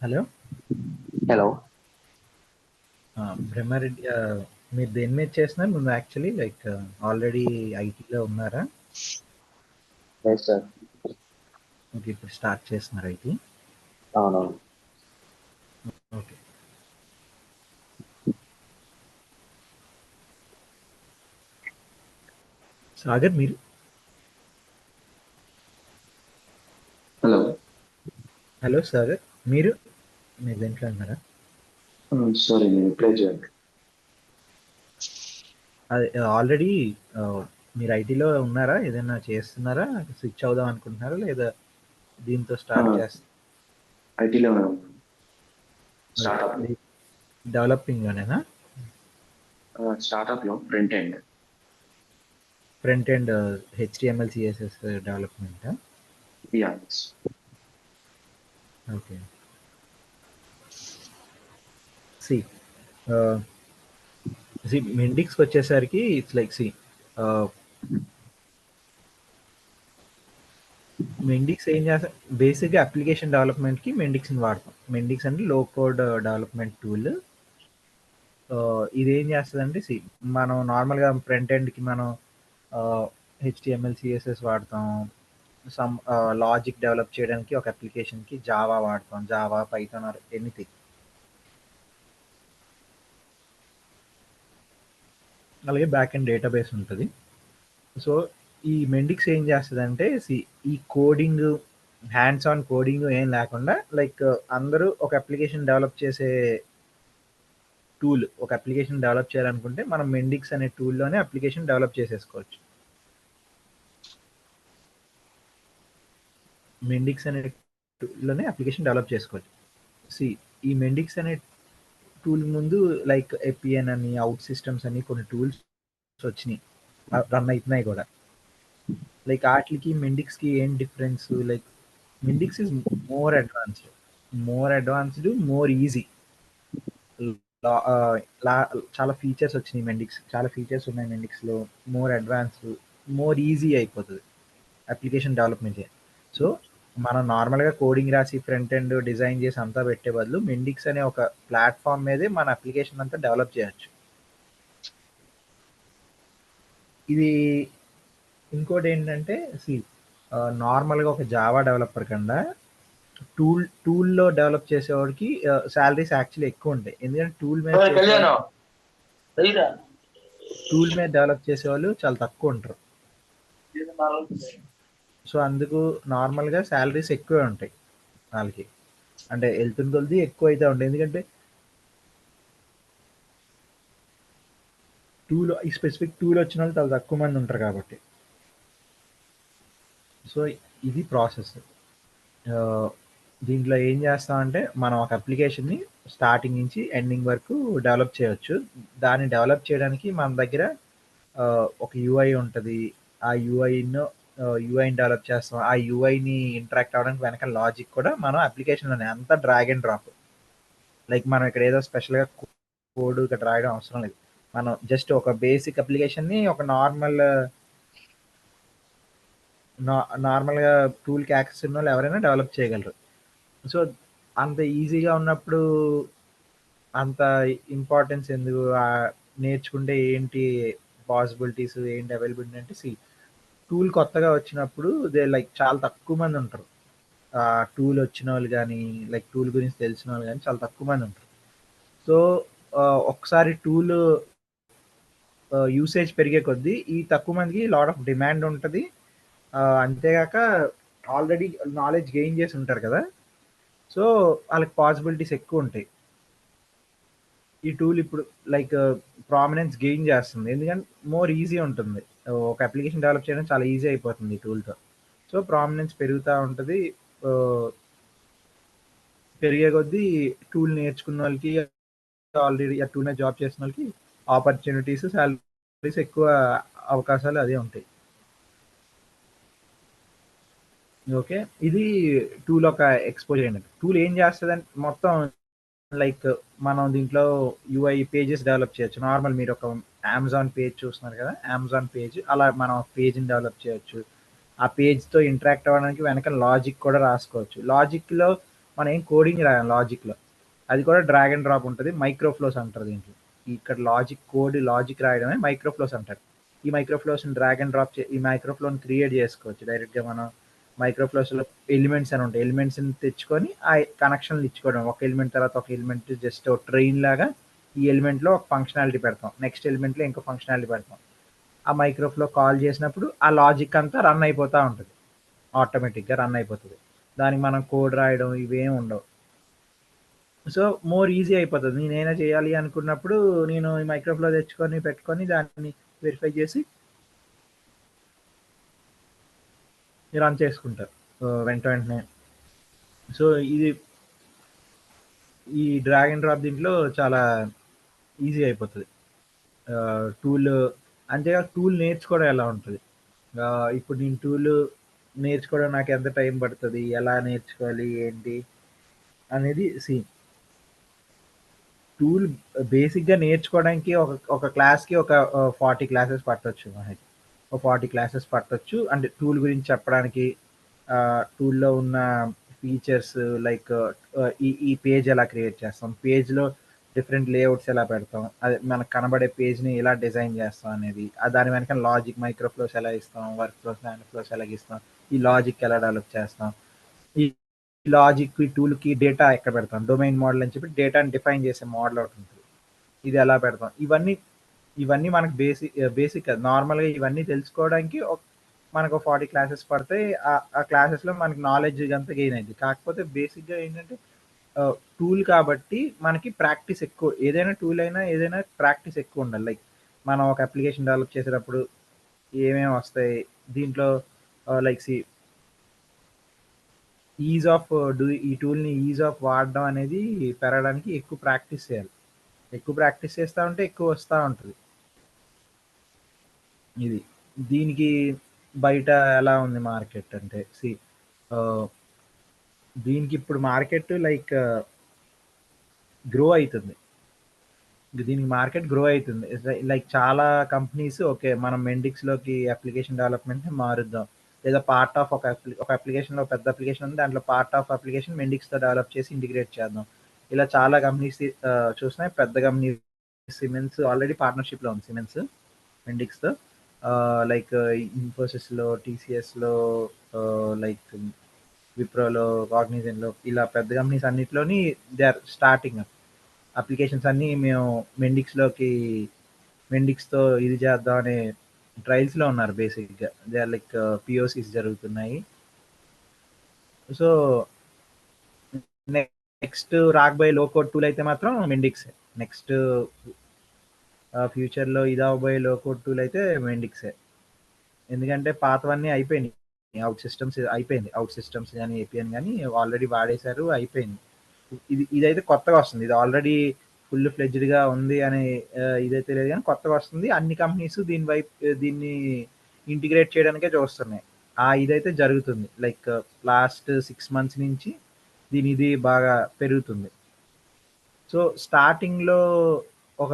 Hello. Hello. Brahma Reddy, మీరు దేని మీద చేస్తున్నారు? ముందు యాక్చువల్లీ లైక్ ఆల్రెడీ ఐటీలో ఉన్నారా? లేదు సార్. ఓకే, ఇప్పుడు స్టార్ట్ చేస్తున్నారు ఐటీ. అవునవును. ఓకే. సాగర్ మీరు. హలో. హలో సాగర్, మీరు దేంట్లో ఉన్నారా? సారీ, నేను ప్లే చేయండి. అది ఆల్రెడీ మీరు ఐటీలో ఉన్నారా? ఏదైనా చేస్తున్నారా? స్విచ్ అవుదాం అనుకుంటున్నారా లేదా దీంతో స్టార్ట్ చేస్తారా? ఐటీలో స్టార్ట్అప్ డెవలపింగ్లోనేనా? స్టార్ట్అప్ లో front end. Front end HTML CSS development. Yes. Okay. సి మెండిక్స్కి వచ్చేసరికి ఇట్స్ లైక్ మెండిక్స్ ఏం చేస్తా, బేసిక్గా అప్లికేషన్ డెవలప్మెంట్కి మెండిక్స్ని వాడతాం. మెండిక్స్ అంటే లో కోడ్ డెవలప్మెంట్ టూల్. ఇది ఏం చేస్తుందంటే మనం నార్మల్గా ఫ్రంట్ ఎండ్కి మనం హెచ్టిఎంఎల్ సిఎస్ఎస్ వాడతాం. సమ్ లాజిక్ డెవలప్ చేయడానికి ఒక అప్లికేషన్కి జావా వాడతాం, జావా పైథాన్ ఆర్ ఎనీథింగ్. అలాగే బ్యాక్ ఎండ్ డేటాబేస్ ఉంటుంది. సో ఈ మెండిక్స్ ఏం చేస్తుందంటే ఈ కోడింగ్, హ్యాండ్స్ ఆన్ కోడింగ్ ఏం లేకుండా లైక్ అందరూ ఒక అప్లికేషన్ డెవలప్ చేసే టూల్. ఒక అప్లికేషన్ డెవలప్ చేయాలనుకుంటే మనం మెండిక్స్ అనే టూల్లోనే అప్లికేషన్ డెవలప్ చేసేసుకోవచ్చు. మెండిక్స్ అనే టూల్లోనే అప్లికేషన్ డెవలప్ చేసుకోవచ్చు. ఈ మెండిక్స్ అనే టూల్ ముందు లైక్ ఎపిఎన్ అని, అవుట్ సిస్టమ్స్ అని కొన్ని టూల్స్ వచ్చినాయి, రన్ అవుతున్నాయి కూడా. లైక్ వాటికి మెండిక్స్కి ఏం డిఫరెన్స్? Like Mendix is more advanced, more easy. చాలా ఫీచర్స్ వచ్చినాయి మెండిక్స్, చాలా ఫీచర్స్ ఉన్నాయి మెండిక్స్లో. మోర్ అడ్వాన్స్డ్, మోర్ ఈజీ అయిపోతుంది అప్లికేషన్ డెవలప్మెంట్. సో మనం నార్మల్గా కోడింగ్ రాసి ఫ్రంట్ ఎండ్ డిజైన్ చేసి అంతా పెట్టే బదులు మెండిక్స్ అనే ఒక ప్లాట్ఫామ్ మీదే మన అప్లికేషన్ అంతా డెవలప్ చేయొచ్చు. ఇది ఇంకోటి ఏంటంటే నార్మల్గా ఒక జావా డెవలపర్ కన్నా టూల్లో డెవలప్ చేసేవాడికి శాలరీస్ యాక్చువల్లీ ఎక్కువ ఉంటాయి. ఎందుకంటే టూల్ మీద డెవలప్ చేసేవాళ్ళు చాలా తక్కువ ఉంటారు. సో అందుకు నార్మల్గా శాలరీస్ ఎక్కువే ఉంటాయి వాళ్ళకి. అంటే వెళ్తున్న కొద్ది ఎక్కువ అయితే ఉంటాయి, ఎందుకంటే ఈ స్పెసిఫిక్ టూల్ వచ్చిన వాళ్ళు చాలా తక్కువ మంది ఉంటారు కాబట్టి. సో ఇది ప్రాసెస్. దీంట్లో ఏం చేస్తామంటే మనం ఒక అప్లికేషన్ని స్టార్టింగ్ నుంచి ఎండింగ్ వరకు డెవలప్ చేయొచ్చు. దాన్ని డెవలప్ చేయడానికి మన దగ్గర ఒక యూఐ ఉంటుంది. ఆ యూఐని డెవలప్ చేస్తాం. ఆ యూఐని ఇంటరాక్ట్ అవ్వడానికి వెనక లాజిక్ కూడా మనం అప్లికేషన్లోనే అంతా డ్రాగ్ అండ్ డ్రాప్. లైక్ మనం ఇక్కడ ఏదో స్పెషల్గా కోడ్ ఇక్కడ రాయడం అవసరం లేదు. మనం జస్ట్ ఒక బేసిక్ అప్లికేషన్ని ఒక నార్మల్గా టూల్కి యాక్సెస్ ఉన్న వాళ్ళు ఎవరైనా డెవలప్ చేయగలరు. సో అంత ఈజీగా ఉన్నప్పుడు అంత ఇంపార్టెన్స్ ఎందుకు? నేర్చుకుంటే ఏంటి పాసిబిలిటీస్, ఏంటి అవైలబిలిటీ అంటే టూల్ కొత్తగా వచ్చినప్పుడు లైక్ చాలా తక్కువ మంది ఉంటారు. టూల్ వచ్చిన వాళ్ళు కానీ, లైక్ టూల్ గురించి తెలిసిన వాళ్ళు కానీ చాలా తక్కువ మంది ఉంటారు. సో ఒకసారి టూల్ యూసేజ్ పెరిగే కొద్దీ ఈ తక్కువ మందికి లాట్ ఆఫ్ డిమాండ్ ఉంటుంది. అంతేగాక ఆల్రెడీ నాలెడ్జ్ గెయిన్ చేసి ఉంటారు కదా, సో వాళ్ళకి పాసిబిలిటీస్ ఎక్కువ ఉంటాయి. ఈ టూల్ ఇప్పుడు లైక్ ప్రామినెన్స్ గెయిన్ చేస్తుంది, ఎందుకంటే మోర్ ఈజీ ఉంటుంది. ఒక అప్లికేషన్ డెవలప్ చేయడం చాలా ఈజీ అయిపోతుంది ఈ టూల్తో. సో ప్రామినెన్స్ పెరుగుతూ ఉంటుంది. పెరిగే కొద్దీ టూల్ నేర్చుకున్న వాళ్ళకి, ఆల్రెడీ ఆ టూల్ మీద జాబ్ చేసిన వాళ్ళకి ఆపర్చునిటీస్, శాలరీస్ ఎక్కువ అవకాశాలు అదే ఉంటాయి. ఓకే, ఇది టూల్ ఒక ఎక్స్పోజర్ అయినట్టు. టూల్ ఏం చేస్తుందంటే మొత్తం లైక్ మనం దీంట్లో యూఐ పేజెస్ డెవలప్ చేయొచ్చు. నార్మల్ మీరు ఒక అమెజాన్ పేజ్ చూస్తున్నారు కదా, అమెజాన్ పేజ్ అలా మనం పేజ్ని డెవలప్ చేయొచ్చు. ఆ పేజ్తో ఇంటరాక్ట్ అవ్వడానికి వెనక లాజిక్ కూడా రాసుకోవచ్చు. లాజిక్లో మనం ఏం కోడింగ్ రాయాలి లాజిక్లో, అది కూడా డ్రాగ్ అండ్ డ్రాప్ ఉంటుంది. మైక్రోఫ్లోస్ అంటారు దీంట్లో. ఇక్కడ లాజిక్ రాయడమే మైక్రోఫ్లోస్ అంటారు. ఈ మైక్రోఫ్లోస్ని డ్రాగ్ అండ్ డ్రాప్ ఈ మైక్రోఫ్లోని క్రియేట్ చేసుకోవచ్చు డైరెక్ట్గా. మనం మైక్రోఫ్లోస్లో ఎలిమెంట్స్ అని ఉంటాయి, ఎలిమెంట్స్ని తెచ్చుకొని ఆ కనెక్షన్లు ఇచ్చుకోవడం, ఒక ఎలిమెంట్ తర్వాత ఒక ఎలిమెంట్, జస్ట్ ఒక ట్రైన్ లాగా ఈ ఎలిమెంట్లో ఒక ఫంక్షనాలిటీ పెడతాం, నెక్స్ట్ ఎలిమెంట్లో ఇంకో ఫంక్షనాలిటీ పెడతాం. ఆ మైక్రోఫ్లో కాల్ చేసినప్పుడు ఆ లాజిక్ అంతా రన్ అయిపోతూ ఉంటుంది, ఆటోమేటిక్గా రన్ అయిపోతుంది. దానికి మనం కోడ్ రాయడం ఇవేం ఉండవు. సో మోర్ ఈజీ అయిపోతుంది. నేనైనా చేయాలి అనుకున్నప్పుడు నేను ఈ మైక్రోఫ్లో తెచ్చుకొని పెట్టుకొని దాన్ని వెరిఫై చేసి రన్ చేసుకుంటారు వెంటనే. సో ఇది ఈ డ్రాగ్ అండ్ డ్రాప్ దీంట్లో చాలా ఈజీ అయిపోతుంది. టూల్ అంతేకాక టూల్ నేర్చుకోవడం ఎలా ఉంటుంది. ఇప్పుడు నేను టూల్ నేర్చుకోవడం నాకు ఎంత టైం పడుతుంది, ఎలా నేర్చుకోవాలి ఏంటి అనేది టూల్ బేసిక్గా నేర్చుకోవడానికి ఒక క్లాస్కి ఒక 40 క్లాసెస్ పట్టొచ్చు మనకి. ఒక 40 క్లాసెస్ పట్టొచ్చు అంటే టూల్ గురించి చెప్పడానికి. టూల్లో ఉన్న ఫీచర్స్ లైక్ ఈ పేజ్ ఎలా క్రియేట్ చేస్తాం, పేజ్లో డిఫరెంట్ లేఅవుట్స్ ఎలా పెడతాం, అదే మనకు కనబడే పేజ్ని ఎలా డిజైన్ చేస్తాం అనేది, దాని వెనక లాజిక్ మైక్రోఫ్లోస్ ఎలా ఇస్తాం, వర్క్ ఫ్లోస్ నానో ఫ్లోస్ ఎలా ఇస్తాం, ఈ లాజిక్ ఎలా డెవలప్ చేస్తాం, ఈ లాజిక్ ఈ టూల్కి డేటా ఎక్కడ పెడతాం, డొమైన్ మోడల్ అని చెప్పి డేటాని డిఫైన్ చేసే మోడల్ ఒకటి ఉంటుంది, ఇది ఎలా పెడతాం, ఇవన్నీ మనకు బేసిక్ నార్మల్గా ఇవన్నీ తెలుసుకోవడానికి మనకు 40 క్లాసెస్ పడతాయి. ఆ క్లాసెస్లో మనకి నాలెడ్జ్ అంతా గెయిన్ అయింది. కాకపోతే బేసిక్గా ఏంటంటే టూల్ కాబట్టి మనకి ప్రాక్టీస్ ఎక్కువ, ఏదైనా టూల్ అయినా ఏదైనా ప్రాక్టీస్ ఎక్కువ ఉండాలి. లైక్ మనం ఒక అప్లికేషన్ డెవలప్ చేసేటప్పుడు ఏమేమి వస్తాయి దీంట్లో, లైక్ ఈజ్ ఆఫ్ ఈ టూల్ని ఈజ్ ఆఫ్ వాడడం అనేది పెరగడానికి ఎక్కువ ప్రాక్టీస్ చేయాలి. ఎక్కువ ప్రాక్టీస్ చేస్తూ ఉంటే ఎక్కువ వస్తూ ఉంటుంది. ఇది దీనికి బయట ఎలా ఉంది మార్కెట్ అంటే దీనికి ఇప్పుడు మార్కెట్ లైక్ గ్రో అవుతుంది. దీనికి మార్కెట్ గ్రో అవుతుంది. లైక్ చాలా కంపెనీస్ ఓకే మనం మెండిక్స్లోకి అప్లికేషన్ డెవలప్మెంట్ మారుద్దాం, లేదా పార్ట్ ఆఫ్ ఒక అప్లికేషన్లో పెద్ద అప్లికేషన్ ఉంది, దాంట్లో పార్ట్ ఆఫ్ అప్లికేషన్ మెండిక్స్తో డెవలప్ చేసి ఇంటిగ్రేట్ చేద్దాం. ఇలా చాలా కంపెనీస్ చూసినాయి. పెద్ద కంపెనీ సిమెన్స్ ఆల్రెడీ పార్ట్నర్షిప్లో ఉంది, సిమెన్స్ మెండిక్స్తో. లైక్ ఇన్ఫోసిస్లో, టీసీఎస్లో, లైక్ విప్రోలో, కాగ్నిజెంట్లో, ఇలా పెద్ద కంపెనీస్ అన్నిటిలోని దే ఆర్ స్టార్టింగ్ అప్లికేషన్స్ అన్నీ మేము మెండిక్స్తో ఇది చేద్దాం అనే ట్రయల్స్లో ఉన్నారు. బేసిక్గా దే ఆర్ లైక్ పిఓసిస్ జరుగుతున్నాయి. సో నెక్స్ట్ రాకపోయే లో కోడ్ టూల్ అయితే మాత్రం మెండిక్స్. నెక్స్ట్ ఫ్యూచర్లో ఇది అవబోయే లో కోడ్ టూల్ అయితే మెండిక్సే. ఎందుకంటే పాతవన్నీ అయిపోయినాయి, అవుట్ సిస్టమ్స్ కానీ ఏపీఎన్ కానీ ఆల్రెడీ వాడేశారు, అయిపోయింది. ఇదైతే కొత్తగా వస్తుంది, ఇది ఆల్రెడీ ఫుల్ ఫ్లెడ్జ్డ్గా ఉంది అని ఇదైతే లేదు, కానీ కొత్తగా వస్తుంది. అన్ని కంపెనీస్ దీన్ని ఇంటిగ్రేట్ చేయడానికే చూస్తున్నాయి. ఇదైతే జరుగుతుంది. లైక్ లాస్ట్ 6 months నుంచి ఇది బాగా పెరుగుతుంది. సో స్టార్టింగ్లో ఒక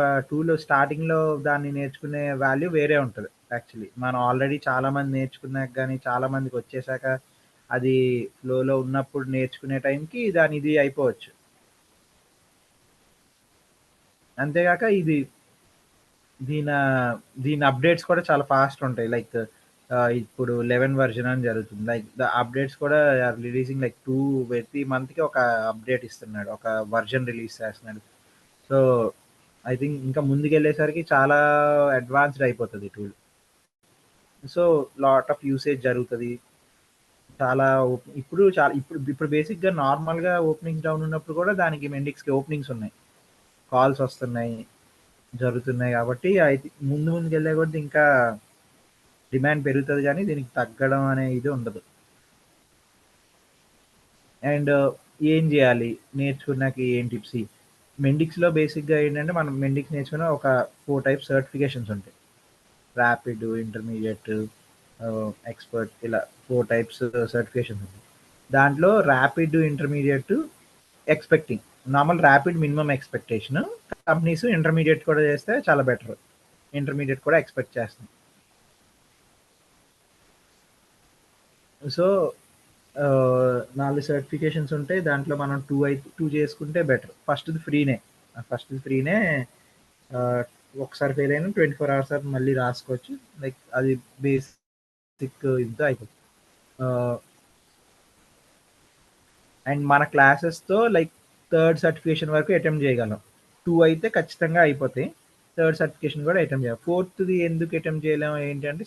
స్టార్టింగ్లో దాన్ని నేర్చుకునే వాల్యూ వేరే ఉంటుంది. యాక్చువల్లీ మనం ఆల్రెడీ చాలామంది నేర్చుకున్నాక కానీ చాలామందికి వచ్చేసాక అది ఫ్లోలో ఉన్నప్పుడు నేర్చుకునే టైంకి ఇది అయిపోవచ్చు. అంతేగాక దీని అప్డేట్స్ కూడా చాలా ఫాస్ట్ ఉంటాయి. లైక్ ఇప్పుడు 11 వర్జన్ అని జరుగుతుంది. లైక్ ద అప్డేట్స్ కూడా రిలీజింగ్ లైక్ ప్రతి మంత్కి ఒక అప్డేట్ ఇస్తున్నాడు, ఒక వర్జన్ రిలీజ్ చేస్తున్నాడు. సో ఐ థింక్ ఇంకా ముందుకెళ్ళేసరికి చాలా అడ్వాన్స్డ్ అయిపోతుంది tool. So lot of usage జరుగుతుంది. ఇప్పుడు బేసిక్గా నార్మల్గా ఓపెనింగ్స్ డౌన్ ఉన్నప్పుడు కూడా దానికి మెండిక్స్కి ఓపెనింగ్స్ ఉన్నాయి, కాల్స్ వస్తున్నాయి, జరుగుతున్నాయి. కాబట్టి ముందుకు వెళ్ళే కొద్దీ ఇంకా డిమాండ్ పెరుగుతుంది, కానీ దీనికి తగ్గడం అనే ఇది ఉండదు. అండ్ ఏం చేయాలి నేర్చుకున్నాక ఏం టిప్స్? మెండిక్స్లో బేసిక్గా ఏంటంటే మనం మెండిక్స్ నేర్చుకున్న ఒక 4 types సర్టిఫికేషన్స్ ఉంటాయి. ర్యాపిడ్, ఇంటర్మీడియట్, ఎక్స్పర్ట్, ఇలా 4 types సర్టిఫికేషన్స్ ఉంటాయి. దాంట్లో rapid, intermediate expecting. Normal rapid minimum expectation, companies intermediate కూడా చేస్తే చాలా బెటర్. ఇంటర్మీడియట్ కూడా ఎక్స్పెక్ట్ చేస్తాం. సో 4 సర్టిఫికేషన్స్ ఉంటాయి. దాంట్లో మనం 2 చేసుకుంటే బెటర్. ఫస్ట్‌ది ఫ్రీనే. ఫస్ట్‌ది ఫ్రీనే. ఆహ్, ఒకసారి ఫెయిల్ అయినా 24 అవర్స్ తర్వాత మళ్ళీ రాసుకోవచ్చు. లైక్ అది బేసిక్ ఇంతో అయిపోతుంది. ఆహ్, అండ్ మన క్లాసెస్‌తో లైక్ థర్డ్ సర్టిఫికేషన్ వరకు అటెంప్ట్ చేయగలం. 2 అయితే ఖచ్చితంగా అయిపోతాయి. థర్డ్ సర్టిఫికేషన్ కూడా అటెంప్ట్ చేయాలి. ఫోర్త్‌ది ఎందుకు అటెంప్ట్ చేయలేము ఏంటంటే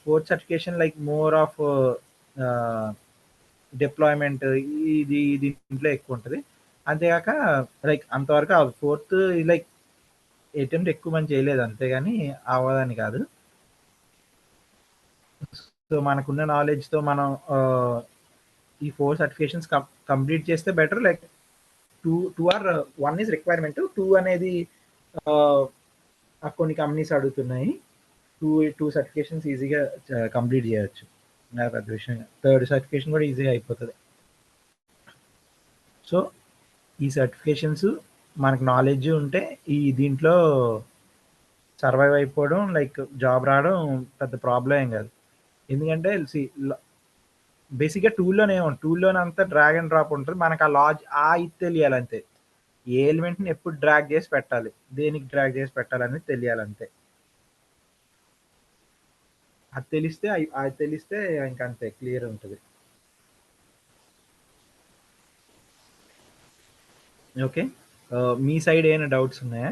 fourth certification like more of ఆహ్, డిప్లాయ్‌మెంట్ ఇది దీంట్లో ఎక్కువుంటది. అంతేగాక లైక్ అంతవరకు ఫోర్త్ లైక్ అటెంప్ట్ ఎక్కువ మంది చేయలేదు అంతేగాని అవ్వదని కాదు. సో, మనకున్న నాలెడ్జ్‌తో మనం ఈ 4 సర్టిఫికేషన్స్ కంప్లీట్ చేస్తే better. Like 2 or 1 is requirement. 2 అనేది ఆహ్, కొన్ని కంపెనీస్ అడుగుతున్నాయి. 2 సర్టిఫికేషన్స్ ఈజీగా కంప్లీట్ చేయొచ్చు. నాకు పెద్ద విషయం కాదు. థర్డ్ సర్టిఫికేషన్ కూడా ఈజీగా అయిపోతది. సో, ఈ సర్టిఫికేషన్స్ మనకు నాలెడ్జ్ ఉంటే దీంట్లో సర్వైవ్ అయిపోవడం లైక్ జాబ్ రావడం పెద్ద ప్రాబ్లమ్ ఏం కాదు. ఎందుకంటే బేసిక్‌గా టూల్‌లోనే అంతా డ్రాగ్ అండ్ డ్రాప్ ఉంటది. మనకు ఇది తెలియాలంతే. ఏ ఎలిమెంట్‌ని ఎప్పుడు డ్రాగ్ చేసి పెట్టాలి. దేనికి డ్రాగ్ చేసి పెట్టాలనేది తెలియాలంతే. అది తెలిస్తే ఇంకంతే క్లియర్ ఉంటది. ఓకే. మీ సైడ్ ఏమైనా డౌట్స్ ఉన్నాయా?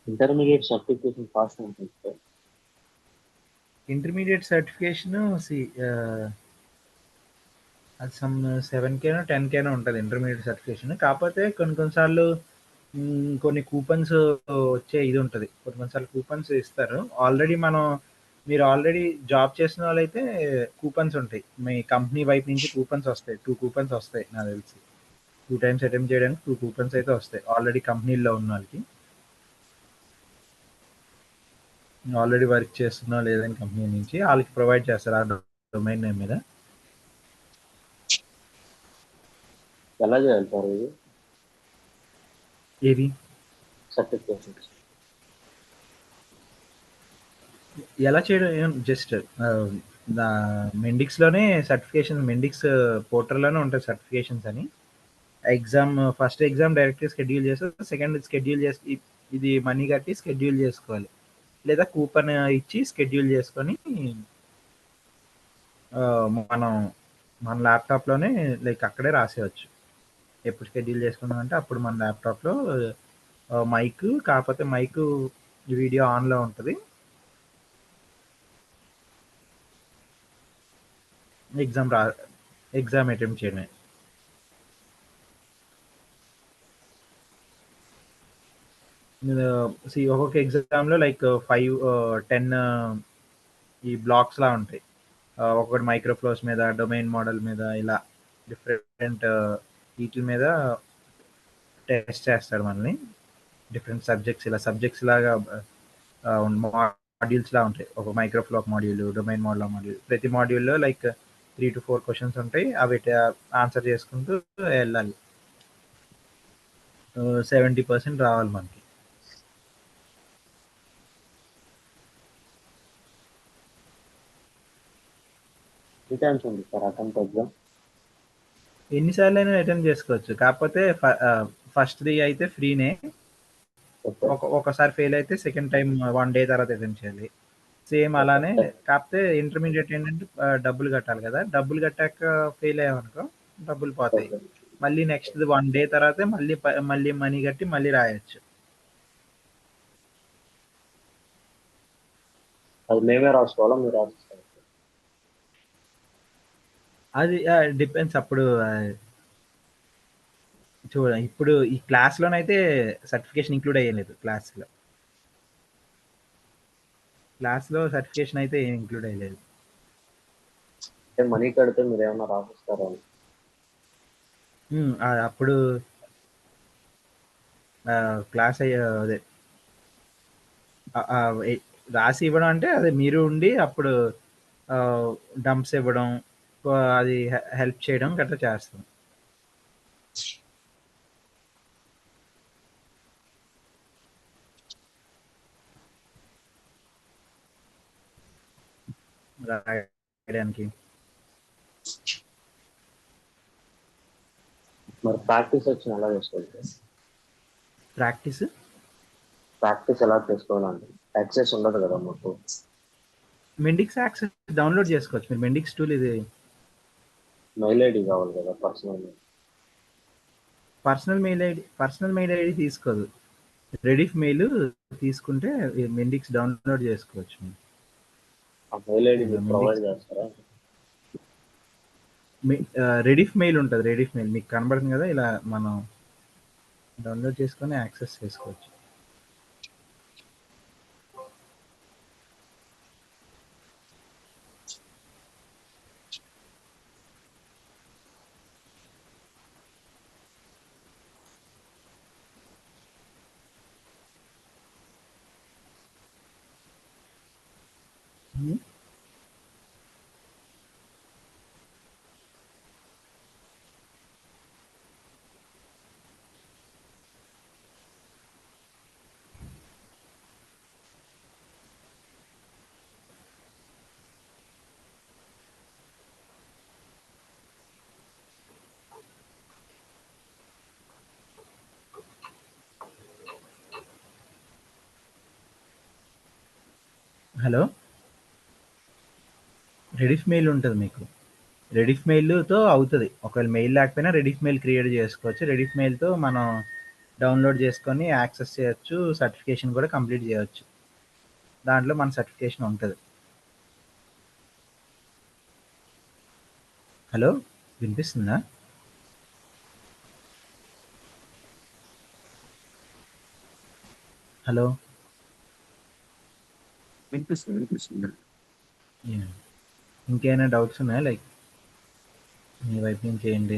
ఇంటర్మీడియట్ సర్టిఫికేషన్ కాస్ట్ ఉంటుంది సార్. ఇంటర్మీడియట్ సర్టిఫికేషన్ సి అది సమ్ 7,000 10,000 ఉంటది ఇంటర్మీడియట్ సర్టిఫికేషన్. కాకపోతే కొన్ని సార్లు కొన్ని కూపన్స్ వచ్చే ఇది ఉంటది. కొన్ని సార్లు కూపన్స్ ఇస్తారు. మీరు ఆల్రెడీ జాబ్ చేసిన వాళ్ళైతే కూపన్స్ ఉంటాయి. మీ కంపెనీ వైపు నుంచి కూపన్స్ వస్తాయి. 2 కూపన్స్ వస్తాయి నాకు తెలిసి. 2 టైమ్స్ అటెంప్ట్ చేయడానికి 2 కూపన్స్ అయితే వస్తాయి. ఆల్రెడీ కంపెనీలో ఉన్నోళ్ళకి. ఆల్రెడీ వర్క్ చేస్తున్నా లేదని కంపెనీ నుంచి ఆళ్ళకి ప్రొవైడ్ చేస్తారు ఆ డొమైన్ నేమ్ మీద. ఎలా చేయాలి సార్ ఇది ఏది? సర్టిఫికేషన్స్? ఎలా చేయడం జస్ట్ మెండిక్స్‌లోనే మెండిక్స్ పోర్టల్‌లోనే ఉంటాయి సర్టిఫికేషన్స్ అని. ఫస్ట్ ఎగ్జామ్ డైరెక్ట్‌గా షెడ్యూల్ చేస్తారు. సెకండ్ షెడ్యూల్ చేసి ఇది మనీ కట్టి షెడ్యూల్ చేసుకోవాలి. లేదా కూపన్ ఇచ్చి షెడ్యూల్ చేసుకొని మనం మన ల్యాప్‌టాప్‌లోనే లైక్ అక్కడే రాసేయొచ్చు. ఎప్పుడు షెడ్యూల్ చేసుకున్నామంటే అప్పుడు మన ల్యాప్‌టాప్‌లో కాకపోతే వీడియో ఆన్‌లో ఉంటది. ఎగ్జామ్ రా ఎగ్జామ్ అటెంప్ట్ చేయడమే. ఒక్కొక్క ఎగ్జామ్‌లో లైక్ 10 ఈ బ్లాక్స్‌లా ఉంటాయి. ఒక్కొక్కటి మైక్రోఫ్లోస్ మీద, డొమైన్ మోడల్ మీద ఇలా డిఫరెంట్ ఈటిల మీద టెస్ట్ చేస్తాడు మనల్ని. డిఫరెంట్ సబ్జెక్ట్స్ లాగా మాడ్యూల్స్‌లా ఉంటాయి. ఒక మైక్రోఫ్లో ఒక మాడ్యూల్, డొమైన్ మోడల్ ఒక మాడ్యూల్. ప్రతి మాడ్యూల్‌లో లైక్ 3-4 క్వెషన్స్ ఉంటాయి. అవి ఆన్సర్ చేసుకుంటూ ఎళ్ళాలి. 70% రావాలి మనకి. ఎన్ని టైమ్స్ ఉంది సార్ అటెంప్ట్ ఎగ్జామ్? ఎన్ని సార్లైనా అటెంప్ట్ చేసుకోవచ్చు. కాకపోతే ఫస్ట్‌ది అయితే ఫ్రీనే. ఓకే. ఒకసారి ఫెయిల్ అయితే సెకండ్ టైమ్ 1 డే తర్వాత అటెంప్ట్ చేయాలి. సేమ్ అలానే కాకపోతే ఇంటర్మీడియేట్ ఏంటంటే డబ్బులు కట్టాలి కదా! డబ్బులు కట్టాక ఫెయిల్ అయ్యామనుకో డబ్బులు పోతాయి. ఓకే. మళ్ళీ నెక్స్ట్‌ది 1 డే తర్వాతే మళ్ళీ మనీ కట్టి మళ్ళీ రాయొచ్చు. అది మేమే రాసుకోవాలా మీరు రాసిస్తారా? అది డిపెండ్స్ అప్పుడు ఇప్పుడు ఈ క్లాస్‌లోనైతే సర్టిఫికేషన్ ఇంక్లూడ్ అయ్యలేదు క్లాస్‌లో. క్లాస్‌లో సర్టిఫికేషన్ అయితే ఏమి ఇంక్లూడ్ అయ్యలేదు. అంటే మనీ కడితే మీరు ఏమన్నా రాసిస్తారా? అప్పుడు క్లాస్ అదే రాసి ఇవ్వడం అంటే అదే మీరు ఉండి అప్పుడు డంప్స్ ఇవ్వడం, అది హెల్ప్ చేయడం గట్రా చేస్తాం. రాయడానికి. మరి ప్రాక్టీస్ వచ్చిన ఎలా చేసుకోవాలి? ప్రాక్టీస్ ప్రాక్టీస్ ఎలా చేసుకోవాలండి? యాక్సెస్ ఉండదు కదా మాకు. మెండిక్స్ యాక్సెస్ డౌన్లోడ్ చేసుకోవచ్చు మీరు. మెండిక్స్ టూల్ ఇది. మెయిల్ ఐడి కావాలి కదా పర్సనల్. పర్సనల్ మెయిల్ ఐడి తీసుకోదు. రెడిఫ్ మెయిల్ తీసుకుంటే మెండిక్స్ డౌన్లోడ్ చేసుకోవచ్చు. ఆ మెయిల్ ఐడి మీరు ప్రొవైడ్ చేస్తారా? రెడిఫ్ మెయిల్ ఉంటుంది. రెడిఫ్ మెయిల్ మీకు కనబడుతుంది కదా, ఇలా మనం డౌన్లోడ్ చేసుకొని యాక్సెస్ చేసుకోవచ్చు. హలో, రెడిఫ్ మెయిల్ ఉంటుంది మీకు. రెడిఫ్ మెయిల్తో అవుతుంది. ఒకవేళ మెయిల్ లేకపోయినా రెడిఫ్ మెయిల్ క్రియేట్ చేసుకోవచ్చు. రెడిఫ్ మెయిల్తో మనం డౌన్లోడ్ చేసుకొని యాక్సెస్ చేయొచ్చు. సర్టిఫికేషన్ కూడా కంప్లీట్ చేయొచ్చు. దాంట్లో మన సర్టిఫికేషన్ ఉంటుంది. హలో, వినిపిస్తుందా? హలో, వినిపిస్తుంది. ఇంకేమైనా డౌట్స్ ఉన్నాయా? లైక్ మీ వైపు నుంచి ఏంటి?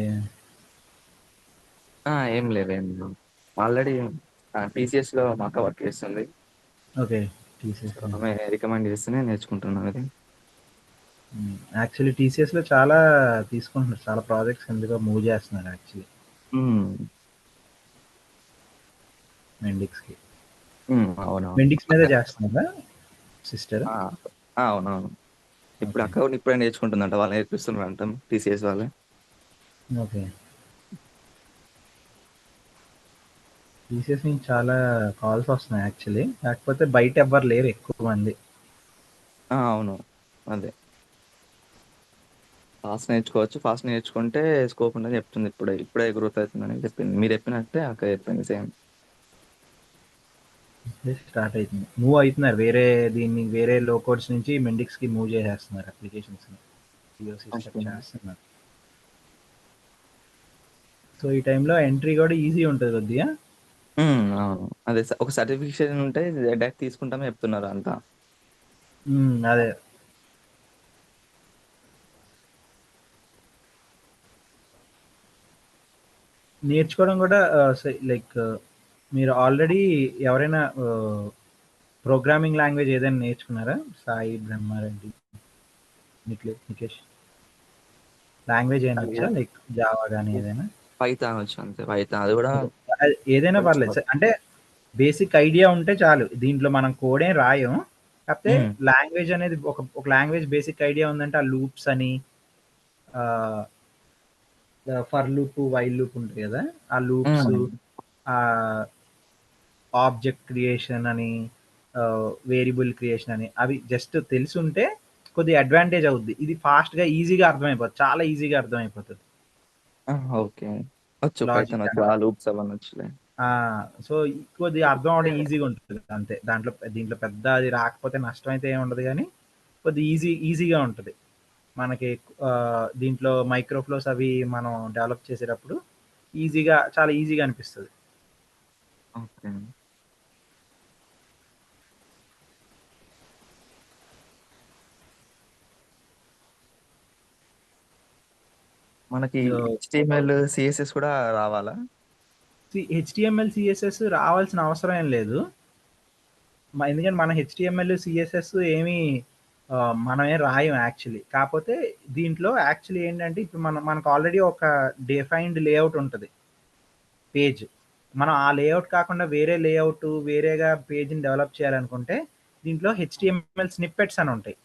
ఏం లేదు. ఆల్రెడీ టీసీఎస్ లో మా అక్క వర్క్ చేస్తుంది. Okay, TCS. ఆమె రికమెండ్ చేస్తేనే నేర్చుకుంటున్నాను అది. యాక్చువల్లీ టీసీఎస్లో చాలా తీసుకుంటున్నారు, చాలా ప్రాజెక్ట్స్ ఎందుకో మూవ్ చేస్తున్నారు యాక్చువల్లీ మెండిక్స్కి. అవునవును. మెండిక్స్ మీద చేస్తున్నారా సిస్టర్? అవునవును. ఇప్పుడు అక్క కూడా ఇప్పుడే నేర్చుకుంటుందంట. వాళ్ళు నేర్పిస్తున్నారు అంట టీసీఎస్ వాళ్ళే. ఓకే. టీసీఎస్ నుంచి చాలా కాల్స్ వస్తున్నాయి యాక్చువల్లీ. కాకపోతే బయట ఎవ్వరు లేరు ఎక్కువ మంది. అవును, అదే ఫాస్ట్ నేర్చుకోవచ్చు. ఫాస్ట్ నేర్చుకుంటే స్కోప్ ఉందని చెప్తుంది. ఇప్పుడే గ్రోత్ అవుతుందని చెప్పింది. మీరు చెప్పినట్టే అక్క చెప్పింది సేమ్. స్టార్ట్ అవుతుంది, మూవ్ అవుతున్నారు. వేరే లో కోడ్స్ నుంచి మెండిక్స్కి మూవ్ చేసేస్తున్నారు అప్లికేషన్స్ని. చేస్తున్నారు. సో ఈ టైంలో ఎంట్రీ కూడా ఈజీ ఉంటుంది కొద్దిగా. అవును, అదే ఒక సర్టిఫికేషన్ ఉంటే డైరెక్ట్ తీసుకుంటామని చెప్తున్నారు అంతా. అదే నేర్చుకోవడం కూడా లైక్ మీరు ఆల్రెడీ ఎవరైనా ప్రోగ్రామింగ్ లాంగ్వేజ్ ఏదైనా నేర్చుకున్నారా? సాయి, బ్రహ్మారెడ్డి, నికేష్ లాంగ్వేజ్ ఏమైనా వచ్చా? లైక్ జావా కానీ ఏదైనా? పైథాన్ వచ్చు అంతే. పైథాన్ అది కూడా ఏదైనా పర్లేదు సార్. అంటే బేసిక్ ఐడియా ఉంటే చాలు. దీంట్లో మనం కోడ్ ఏం రాయం. కాకపోతే లాంగ్వేజ్ అనేది ఒక లాంగ్వేజ్ బేసిక్ ఐడియా ఉందంటే ఆ లూప్స్ అని, ఫర్ లూప్, వైల్ లూప్ ఉంటుంది కదా, ఆ లూప్స్, ఆబ్జెక్ట్ క్రియేషన్ అని, వేరియబుల్ క్రియేషన్ అని, అవి జస్ట్ తెలిసి ఉంటే కొద్దిగా అడ్వాంటేజ్ అవుద్ది. ఇది ఫాస్ట్గా ఈజీగా అర్థమైపోతుంది, చాలా ఈజీగా అర్థమైపోతుంది. ఓకే, వచ్చు పైథాన్ వచ్చు, ఆ లూప్స్ అవన్నీ వచ్చులే. సో కొద్దిగా అర్థం అవడం ఈజీగా ఉంటుంది అంతే. దీంట్లో పెద్ద అది రాకపోతే నష్టం అయితే ఏమి ఉండదు, కానీ కొద్దిగా ఈజీగా ఉంటుంది మనకి. దీంట్లో మైక్రోఫ్లోస్ అవి మనం డెవలప్ చేసేటప్పుడు చాలా ఈజీగా అనిపిస్తుంది. ఓకే, మనకి HTML CSS కూడా రావాలా? HTML CSS రావాల్సిన అవసరం ఏం లేదు. ఎందుకంటే మన HTML CSS ఏమీ మనమే రాయం యాక్చువల్లీ. కాపోతే దీంట్లో యాక్చువల్లీ ఏంటంటే ఇప్పుడు మనకు ఆల్రెడీ ఒక డిఫైన్డ్ లేఅవుట్ ఉంటది పేజ్. మనం ఆ లేఅవుట్ కాకుండా వేరే లేఅవుట్ వేరేగా పేజ్‌ని డెవలప్ చేయాలనుకుంటే దీంట్లో హెచ్‌టీఎంఎల్ స్నిప్పెట్స్ అని ఉంటాయి.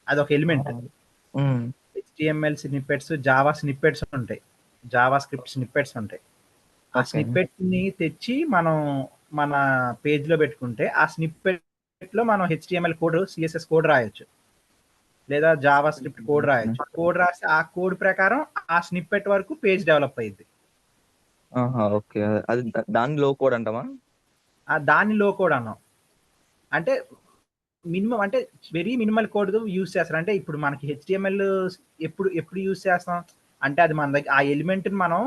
అదొక ఎలిమెంట్. హ్మ్. హెచ్‌టీఎంఎల్ స్నిప్పెట్స్, జావా స్నిప్పెట్స్ ఉంటాయి. జావా స్క్రిప్ట్ స్నిప్పెట్స్ ఉంటాయి. ఆ ఓకే. స్నిప్పెట్‌ని తెచ్చి మనం మన పేజ్‌లో పెట్టుకుంటే ఆ స్నిప్పెట్‌లో మనం హెచ్‌టీఎంఎల్ కోడ్, సీఎస్ఎస్ కోడ్ రాయొచ్చు. లేదా జావా స్క్రిప్ట్ కోడ్ రాయొచ్చు. కోడ్ రాసి ఆ కోడ్ ప్రకారం ఆ స్నిప్పెట్ వరకు పేజ్ డెవలప్ అయ్యిద్ది. ఆహా! ఓకే. అది దాన్ని లో కోడ్ అంటామా? దాన్ని లో కోడ్ అన్నాం. అంటే మినిమమ్ అంటే వెరీ మినిమల్ కోడ్ యూజ్ చేస్తారు. అంటే ఇప్పుడు మనకి హెచ్‌టీఎంఎల్ ఎప్పుడు ఎప్పుడు యూజ్ చేస్తాం? అంటే అది మన దగ్గర ఆ ఎలిమెంట్‌ని మనం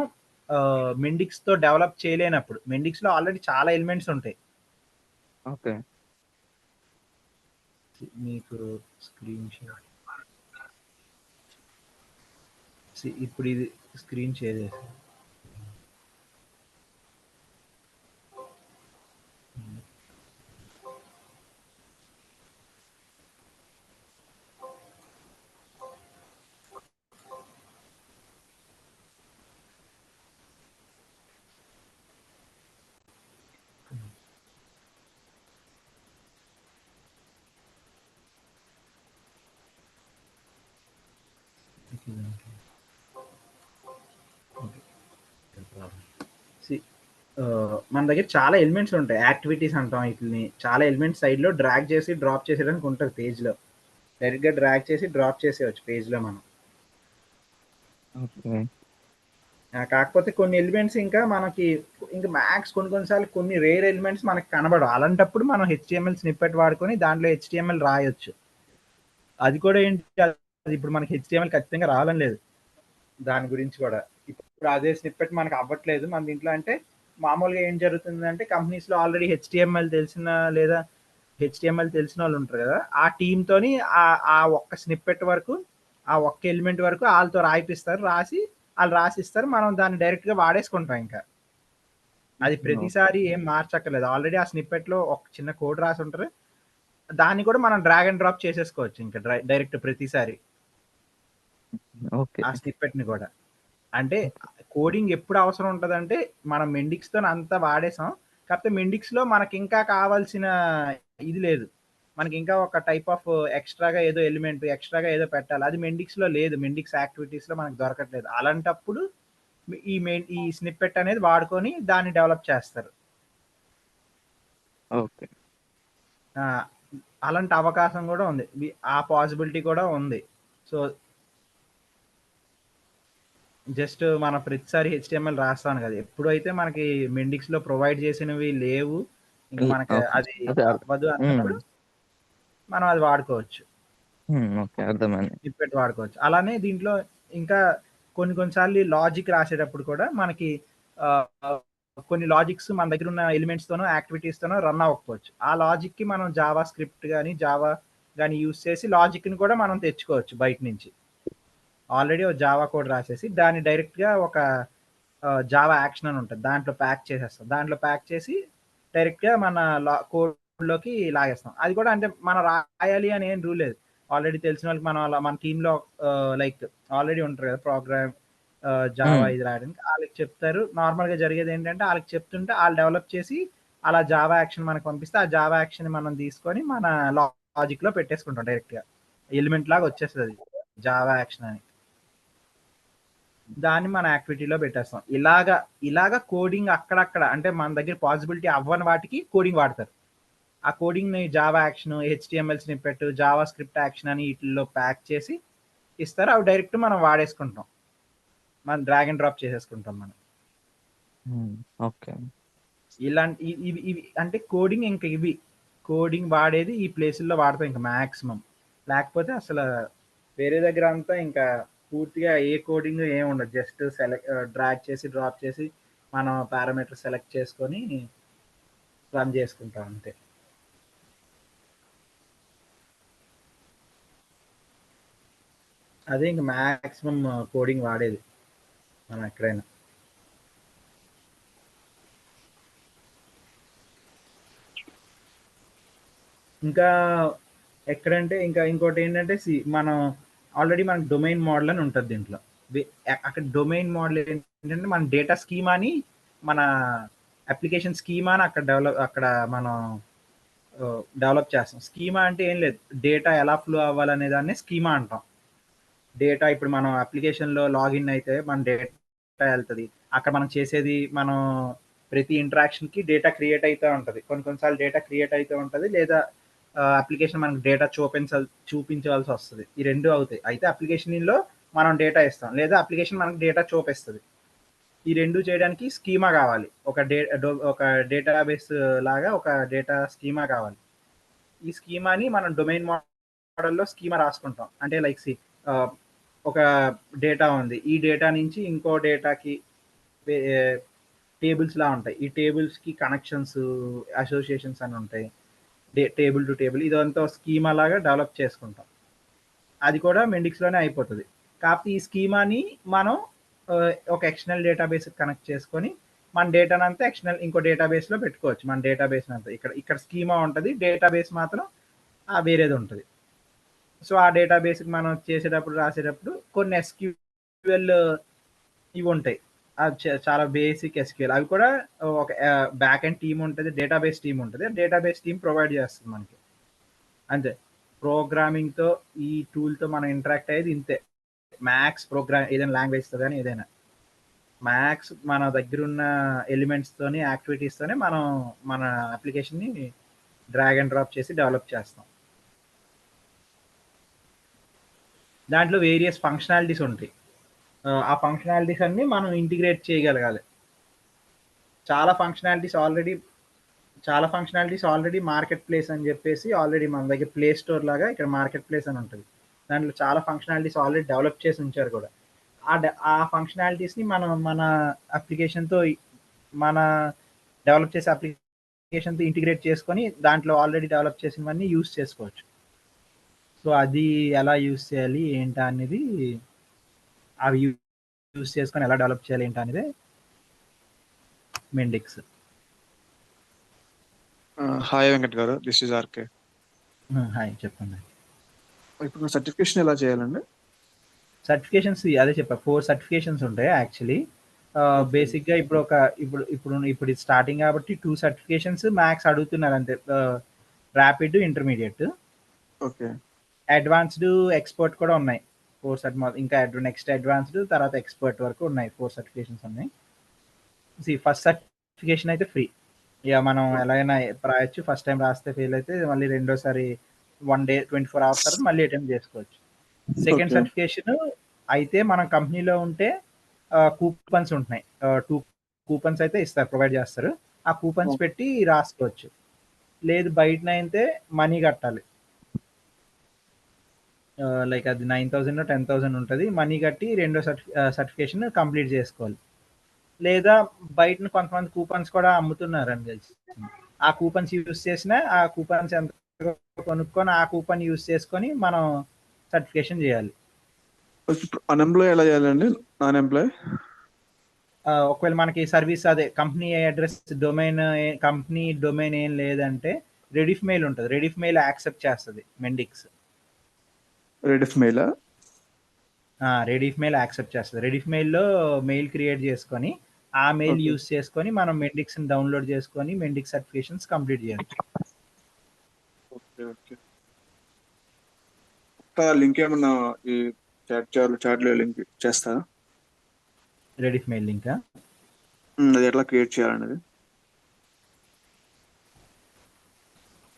మెండిక్స్‌తో డెవలప్ చేయలేనప్పుడు. మెండిక్స్‌లో ఆల్రెడీ చాలా ఎలిమెంట్స్ ఉంటాయి. ఓకే. మీకు స్క్రీన్ షేర్ ఇప్పుడు ఇది స్క్రీన్ షేర్ చేశాను. సి మన దగ్గర చాలా ఎలిమెంట్స్ ఉంటాయి. యాక్టివిటీస్ అంటాం వీటిని. చాలా ఎలిమెంట్స్ సైడ్‌లో డ్రాగ్ చేసి, డ్రాప్ చేసేయడానికి ఉంటది పేజ్‌లో. డైరెక్ట్‌గా డ్రాగ్ చేసి, డ్రాప్ చేసేయొచ్చు పేజ్‌లో మనం. ఓకే. కాకపోతే కొన్ని ఎలిమెంట్స్ ఇంకా మనకి ఇంకా మ్యాక్స్ కొన్ని సార్లు కొన్ని రేర్ ఎలిమెంట్స్ మనకు కనబడవు. అలాంటప్పుడు మనం హెచ్‌టీఎంఎల్ స్నిప్పెట్ వాడుకొని దాంట్లో హెచ్‌టీఎంఎల్ రాయొచ్చు. అది కూడా ఏంటి అది ఇప్పుడు మనకి హెచ్‌టీఎంఎల్ ఖచ్చితంగా రావాలని లేదు. దాని గురించి కూడా. ఇప్పుడు అదే స్నిప్పెట్ మనకు అవ్వట్లేదు మన దీంట్లో అంటే మామూలుగా ఏం జరుగుతుందంటే కంపెనీస్‌లో ఆల్రెడీ హెచ్‌టీఎంఎల్ తెలిసిన లేదా హెచ్‌టీఎంఎల్ తెలిసినోళ్ళు ఉంటారు కదా! ఆ టీమ్‌తోని ఆ ఒక్క స్నిప్పెట్ వరకు, ఆ ఒక్క ఎలిమెంట్ వరకు ఆళ్ళతో రాయిపిస్తారు. ఆళ్ళు రాసిస్తారు. మనం దాన్ని డైరెక్ట్‌గా వాడేసుకుంటాం ఇంకా. అది ప్రతిసారి ఏం మార్చక్కర్లేదు. ఆల్రెడీ ఆ స్నిప్పెట్‌లో ఒక చిన్న కోడ్ రాసుంటది. దాన్ని కూడా మనం డ్రాగ్ అండ్ డ్రాప్ చేసేసుకోవచ్చు ఇంకా డైరెక్ట్ ప్రతిసారి. ఓకే. ఆ స్నిప్పెట్‌ని కూడా. అంటే కోడింగ్ ఎప్పుడు అవసరం ఉంటదంటే, మనం మెండిక్స్‌తోని అంతా వాడేసాం. కాకపోతే మెండిక్స్‌లో మనకింకా కావాల్సిన ఇది లేదు. మనకింకా ఒక టైప్ ఆఫ్ ఎక్స్‌ట్రాగా ఏదో ఎలిమెంట్, ఎక్స్‌ట్రాగా ఏదో పెట్టాలి. అది మెండిక్స్‌లో లేదు. మెండిక్స్ యాక్టివిటీస్‌లో మనకు దొరకట్లేదు. అలాంటప్పుడు ఈ స్నిప్పెట్ అనేది వాడుకొని దాన్ని డెవలప్ చేస్తారు. ఓకే. ఆ! అలాంటి అవకాశం గూడా ఉంది. ఆ పాసిబిలిటీ కూడా ఉంది. సో, జస్ట్ మనం ప్రతిసారి హెచ్‌టీఎంఎల్ రాస్తాను కదా! ఎప్పుడైతే మనకి మెండిక్స్‌లో ప్రొవైడ్ చేసినవి లేవు, ఇంక మనకి ఓకే. అది అదే అవ్వదు హ్మ్. అన్నప్పుడు మనం అది వాడుకోవచ్చు. ఓకే. అర్థమైంది. స్నిప్పెట్ వాడుకోవచ్చు. అలానే దీంట్లో ఇంకా కొన్ని సార్లు లాజిక్ రాసేటప్పుడు కూడా మనకి ఆహ్, కొన్ని లాజిక్స్ మన దగ్గర ఉన్న ఎలిమెంట్స్‌తోనో, యాక్టివిటీస్‌తోనో రన్ అవ్వకపోవచ్చు. ఆ లాజిక్‌కి మనం జావా స్క్రిప్ట్ గాని, జావా గాని యూజ్ చేసి లాజిక్‌ని కూడా మనం తెచ్చుకోవచ్చు బయట నుంచి. ఆల్రెడీ ఒక జావా కోడ్ రాసేసి దాన్ని డైరెక్ట్‌గా ఒక జావా యాక్షన్ అని ఉంటది. దాంట్లో ప్యాక్ చేసేస్తాం. దాంట్లో ప్యాక్ చేసి డైరెక్ట్‌గా మన కోడ్‌లోకి లాగేస్తాం. అది కూడా అంటే మనం రాయాలి అని ఏం రూల్ లేదు. ఆల్రెడీ తెలిసిన వాళ్ళకి మనం అలా మన టీమ్‌లో లైక్ ఆల్రెడీ ఉంటారు కదా! జావా హ్మ్. ఇది రాయడానికి. ఆళ్ళకి చెప్తారు. నార్మల్‌గా జరిగేదేంటంటే ఆళ్ళకి చెప్తుంటే ఆళ్ళు డెవలప్ చేసి అలా జావా యాక్షన్ మనకు పంపిస్తే ఆ జావా యాక్షన్‌ని మనం తీసుకొని మన లాజిక్‌లో పెట్టేసుకుంటాం డైరెక్ట్‌గా. ఎలిమెంట్ లాగా వచ్చేస్తది. జావా యాక్షన్ అని. దాన్ని మన యాక్టివిటీలో పెట్టేస్తాం. ఇలాగా కోడింగ్ అక్కడక్కడ అంటే మన దగ్గర పాసిబిలిటీ అవ్వని వాటికి కోడింగ్ వాడతారు. ఆ కోడింగ్‌ని Java action, HTML snippet, JavaScript action అని ఈటిల్లో ప్యాక్ చేసి ఇస్తారు. అవి డైరెక్ట్ మనం వాడేసుకుంటాం. మనం డ్రాగ్ అండ్ డ్రాప్ చేసేసుకుంటాం మనం. హ్మ్. ఓకే. ఇలాంటి ఇవి అంటే కోడింగ్ ఇంక ఇవి. కోడింగ్ వాడేది ఈ ప్లేసుల్లో వాడతాం ఇంక మాక్సిమం. లేకపోతే అసల వేరే దగ్గర అంతా ఇంకా పూర్తిగా ఏ కోడింగ్ ఏమి ఉండదు. జస్ట్ డ్రాగ్ చేసి, డ్రాప్ చేసి మనం పారామీటర్ సెలెక్ట్ చేసుకొని రన్ చేసుకుంటాం అంతే. అదే ఇంక మాక్సిమం కోడింగ్ వాడేది మనం ఎక్కడైనా. ఇంకా ఎక్కడంటే ఇంకా ఇంకోటి ఏంటంటే మనం ఆల్రెడీ మనకు డొమైన్ మోడల్ అని ఉంటుంది దీంట్లో. అక్కడ డొమైన్ మోడల్ ఏంటంటే మన డేటా స్కీమాని మన అప్లికేషన్ స్కీమాని అక్కడ మనం డెవలప్ చేస్తాం. స్కీమా అంటే ఏం లేదు, డేటా ఎలా ఫ్లో అవ్వాలనే దాన్ని స్కీమా అంటాం. డేటా ఇప్పుడు మనం అప్లికేషన్లో లాగిన్ అయితే మన డేటా వెళ్తుంది. అక్కడ మనం చేసేది మనం ప్రతి ఇంటరాక్షన్కి డేటా క్రియేట్ అవుతూ ఉంటుంది. కొన్నిసార్లు డేటా క్రియేట్ అవుతూ ఉంటుంది, లేదా అప్లికేషన్ మనకు డేటా చూపించవలసి వస్తుంది. ఈ రెండు అవుతాయి. అయితే అప్లికేషన్లో మనం డేటా ఇస్తాం, లేదా అప్లికేషన్ మనకు డేటా చూపిస్తుంది. ఈ రెండు చేయడానికి స్కీమా కావాలి. ఒక డేటాబేస్ లాగా ఒక డేటా స్కీమా కావాలి. ఈ స్కీమాని మనం డొమైన్ మోడల్లో స్కీమా రాసుకుంటాం. అంటే లైక్ ఒక డేటా ఉంది, ఈ డేటా నుంచి ఇంకో డేటాకి టేబుల్స్ లా ఉంటాయి. ఈ టేబుల్స్కి కనెక్షన్స్, అసోసియేషన్స్ అని ఉంటాయి. టేబుల్ టు టేబుల్ ఇదంతా స్కీమా లాగా డెవలప్ చేసుకుంటాం. అది కూడా మెండిక్స్లోనే అయిపోతుంది. కాకపోతే ఈ స్కీమాని మనం ఒక ఎక్స్టర్నల్ డేటాబేస్ కనెక్ట్ చేసుకొని మన డేటాను అంతా ఇంకో డేటాబేస్లో పెట్టుకోవచ్చు. మన డేటాబేస్ అంతా ఇక్కడ స్కీమా ఉంటుంది, డేటాబేస్ మాత్రం వేరేది ఉంటుంది. సో ఆ డేటాబేస్కి మనం రాసేటప్పుడు కొన్ని ఎస్క్యూఎల్ ఇవి ఉంటాయి. చాలా బేసిక్ ఎస్క్యూఎల్. అవి కూడా ఒక బ్యాక్ ఎండ్ టీమ్ ఉంటుంది, డేటాబేస్ టీమ్ ఉంటుంది. డేటాబేస్ టీమ్ ప్రొవైడ్ చేస్తుంది మనకి. అంతే. ప్రోగ్రామింగ్తో ఈ టూల్తో మనం ఇంటరాక్ట్ అయ్యేది ఇంతే. మ్యాక్స్ ప్రోగ్రామ్ ఏదైనా లాంగ్వేజ్తో కానీ ఏదైనా మ్యాక్స్ మన దగ్గర ఉన్న ఎలిమెంట్స్తోని యాక్టివిటీస్తోనే మనం మన అప్లికేషన్ని డ్రాగ్ అండ్ డ్రాప్ చేసి డెవలప్ చేస్తాం. దాంట్లో వేరియస్ ఫంక్షనాలిటీస్ ఉంటాయి. ఆ ఫంక్షనాలిటీస్ అన్ని మనం ఇంటిగ్రేట్ చేయగలగాలి. చాలా ఫంక్షనాలిటీస్ ఆల్రెడీ మార్కెట్ ప్లేస్ అని చెప్పేసి ఆల్రెడీ మన దగ్గర ప్లే స్టోర్ లాగా ఇక్కడ మార్కెట్ ప్లేస్ అని ఉంటుంది. దాంట్లో చాలా ఫంక్షనాలిటీస్ ఆల్రెడీ డెవలప్ చేసి ఉంచారు కూడా. ఆ ఫంక్షనాలిటీస్ని మనం మన అప్లికేషన్తో మన డెవలప్ చేసే అప్లికేషన్తో ఇంటిగ్రేట్ చేసుకొని దాంట్లో ఆల్రెడీ డెవలప్ చేసినవన్నీ యూస్ చేసుకోవచ్చు. సో అది ఎలా యూస్ చేయాలి ఏంటా అనేది, అవి యూస్ చేసుకొని ఎలా డెవలప్ చేయాలి ఏంటా అనేది మెండిక్స్. హాయ్ వెంకట్ గారు, దిస్ ఇస్ ఆర్కే. హాయ్, చెప్పండి. ఇప్పుడు సర్టిఫికేషన్ ఎలా చేయాలండి? సర్టిఫికేషన్స్ అదే చెప్పా, 4 సర్టిఫికేషన్స్ ఉంటాయి యాక్చువల్లీ. బేసిక్గా ఇప్పుడు స్టార్టింగ్ కాబట్టి 2 సర్టిఫికేషన్స్ మ్యాక్స్ అడుగుతున్నారు అంతే. Rapid, intermediate. Okay. Advanced, expert కూడా ఉన్నాయి 4 ఇంకా నెక్స్ట్ అడ్వాన్స్డ్, తర్వాత ఎక్స్పర్ట్ వరకు ఉన్నాయి. 4 సర్టిఫికేషన్స్ ఉన్నాయి. ఫస్ట్ సర్టిఫికేషన్ అయితే ఫ్రీ. ఇక మనం ఎలాగైనా రాయొచ్చు. ఫస్ట్ టైం రాస్తే ఫెయిల్ అయితే మళ్ళీ రెండోసారి 1 డే 24 hours తర్వాత మళ్ళీ అటెంప్ట్ చేసుకోవచ్చు. సెకండ్ సర్టిఫికేషన్ అయితే మనం కంపెనీలో ఉంటే కూపన్స్ ఉంటున్నాయి. 2 కూపన్స్ అయితే ప్రొవైడ్ చేస్తారు. ఆ కూపన్స్ పెట్టి రాసుకోవచ్చు. లేదు బయటనైతే మనీ కట్టాలి. లైక్ అది 9,000 10,000 ఉంటుంది. మనీ కట్టి రెండో సర్టిఫికేషన్ కంప్లీట్ చేసుకోవాలి. లేదా బయట కొంతమంది కూపన్స్ కూడా అమ్ముతున్నారని తెలిసి, ఆ కూపన్స్ యూస్ చేసినా ఆ కూపన్స్ ఎంత కొనుక్కొని ఆ కూపన్ యూస్ చేసుకొని మనం సర్టిఫికేషన్ చేయాలి. అన్ఎంప్లాయ్ ఎలా చేయాలండి? నాన్ ఎంప్లాయ్ ఒకవేళ మనకి సర్వీస్ అదే కంపెనీ అడ్రస్ కంపెనీ డొమైన్ ఏం లేదంటే రెడిఫ్ మెయిల్ ఉంటుంది. రెడిఫ్ మెయిల్ యాక్సెప్ట్ చేస్తుంది మెండిక్స్. రెడిఫ్ మెయిల్ యాక్సెప్ట్ చేస్తుంది. రెడిఫ్ మెయిల్లో మెయిల్ క్రియేట్ చేసుకొని ఆ మెయిల్ యూస్ చేసుకొని మనం మెండిక్స్ డౌన్లోడ్ చేసుకొని మెండిక్స్ సర్టిఫికేషన్స్ కంప్లీట్ చేయాలి. లింక్ ఏమన్నా ఈ చాట్లో లింక్ చేస్తారా? రెడిఫ్ మెయిల్ లింక్ అది ఎట్లా క్రియేట్ చేయాలనేది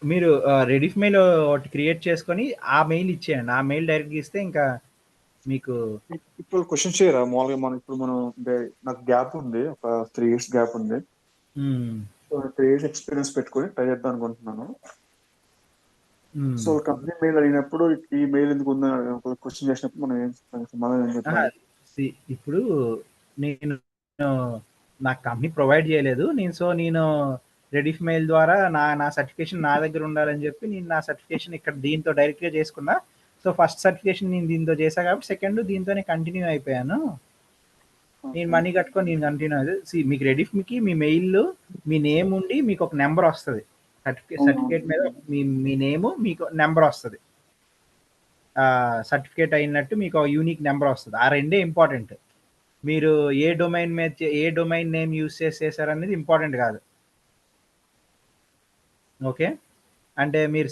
మీరు రెడిఫ్ మెయిల్ ఒకటి క్రియేట్ చేసుకొని ఆ మెయిల్ ఇచ్చేయండి. ఆ మెయిల్ డైరెక్ట్గా ఇస్తే ఇంకా మీకు ఇప్పుడు క్వశ్చన్ చేయరా? మామూలుగా మనం నాకు గ్యాప్ ఉంది, ఒక 3 years గ్యాప్ ఉంది. 3 years ఎక్స్పీరియన్స్ పెట్టుకొని ట్రై చేద్దాం అనుకుంటున్నాను. సో కంపెనీ మెయిల్ అడిగినప్పుడు ఈ మెయిల్ ఎందుకు ఉందని క్వశ్చన్ చేసినప్పుడు మనం సమాధానం ఏం చెప్పాలి? ఇప్పుడు నాకు కంపెనీ ప్రొవైడ్ చేయలేదు. నేను రెడిఫ్ మెయిల్ ద్వారా నా సర్టిఫికేషన్ నా దగ్గర ఉండాలని చెప్పి నేను నా సర్టిఫికేషన్ ఇక్కడ దీంతో డైరెక్ట్గా చేసుకున్నా. సో ఫస్ట్ సర్టిఫికేషన్ నేను దీంతో చేశాను కాబట్టి సెకండ్ దీంతోనే కంటిన్యూ అయిపోయాను. నేను మనీ కట్టుకొని నేను కంటిన్యూ అయ్యేది. మీకు రెడిఫ్కి మీ మెయిల్ మీ నేమ్ ఉండి మీకు ఒక నెంబర్ వస్తుంది. సర్టిఫికేట్ మీద మీ నేము మీకు నెంబర్ వస్తుంది, సర్టిఫికేట్ అయినట్టు మీకు యూనిక్ నెంబర్ వస్తుంది. ఆ రెండే ఇంపార్టెంట్. మీరు ఏ డొమైన్ మీద ఏ డొమైన్ నేమ్ యూస్ చేసేసారనేది ఇంపార్టెంట్ కాదు. ఓకే, అంటే మీరు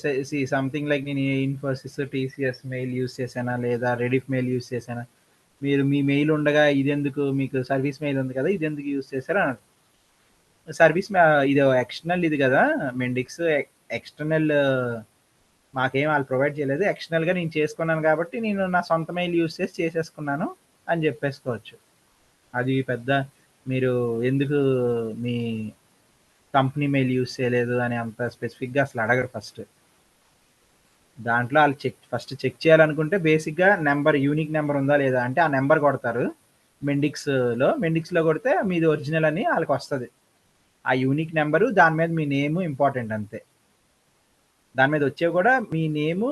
సంథింగ్ లైక్ నేను ఇన్ఫోసిస్, టీసీఎస్ మెయిల్ యూస్ చేశానా లేదా రెడిఫ్ మెయిల్ యూస్ చేశానా, మీరు మీ మెయిల్ ఉండగా ఇదెందుకు, మీకు సర్వీస్ మెయిల్ ఉంది కదా ఇదెందుకు యూస్ చేశారా అన్నారు. సర్వీస్ ఇది ఎక్స్టర్నల్ ఇది కదా మెండిక్స్, ఎక్స్టర్నల్ మాకేం వాళ్ళు ప్రొవైడ్ చేయలేదు, ఎక్స్టర్నల్గా నేను చేసుకున్నాను కాబట్టి నేను నా సొంత మెయిల్ యూస్ చేసి చేసేసుకున్నాను అని చెప్పేసుకోవచ్చు. అది పెద్ద మీరు ఎందుకు మీ కంపెనీ మెయిల్ యూస్ చేయలేదు అని అంత స్పెసిఫిక్గా అసలు అడగరు. దాంట్లో వాళ్ళు ఫస్ట్ చెక్ చేయాలనుకుంటే బేసిక్గా నెంబర్, యూనిక్ నెంబర్ ఉందా లేదా అంటే ఆ నెంబర్ కొడతారు మెండిక్స్లో కొడితే మీది ఒరిజినల్ అని వాళ్ళకి వస్తుంది. ఆ యూనిక్ నెంబరు, దాని మీద మీ నేము ఇంపార్టెంట్ అంతే. దాని మీద వచ్చేవి కూడా మీ నేము,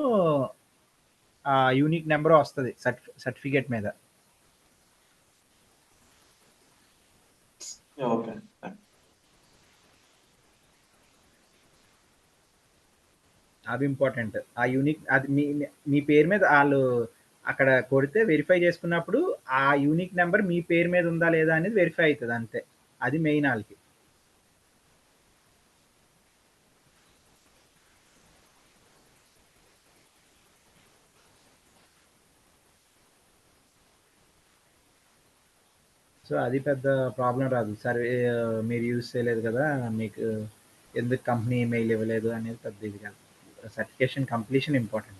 ఆ యూనిక్ నెంబర్ వస్తుంది సర్టిఫికేట్ మీద. ఓకే, అవి ఇంపార్టెంట్. ఆ యూనిక్ అది మీ పేరు మీద వాళ్ళు అక్కడ కొడితే వెరిఫై చేసుకున్నప్పుడు ఆ యూనిక్ నెంబర్ మీ పేరు మీద ఉందా లేదా అనేది వెరిఫై అవుతుంది అంతే. అది మెయిన్ వాళ్ళకి. సో అది పెద్ద ప్రాబ్లం రాదు. సర్వే మీరు యూజ్ చేయలేదు కదా, మీకు ఎందుకు కంపెనీ మెయిల్ ఇవ్వలేదు అనేది పెద్ద ఇది కాదు. Certification completion important.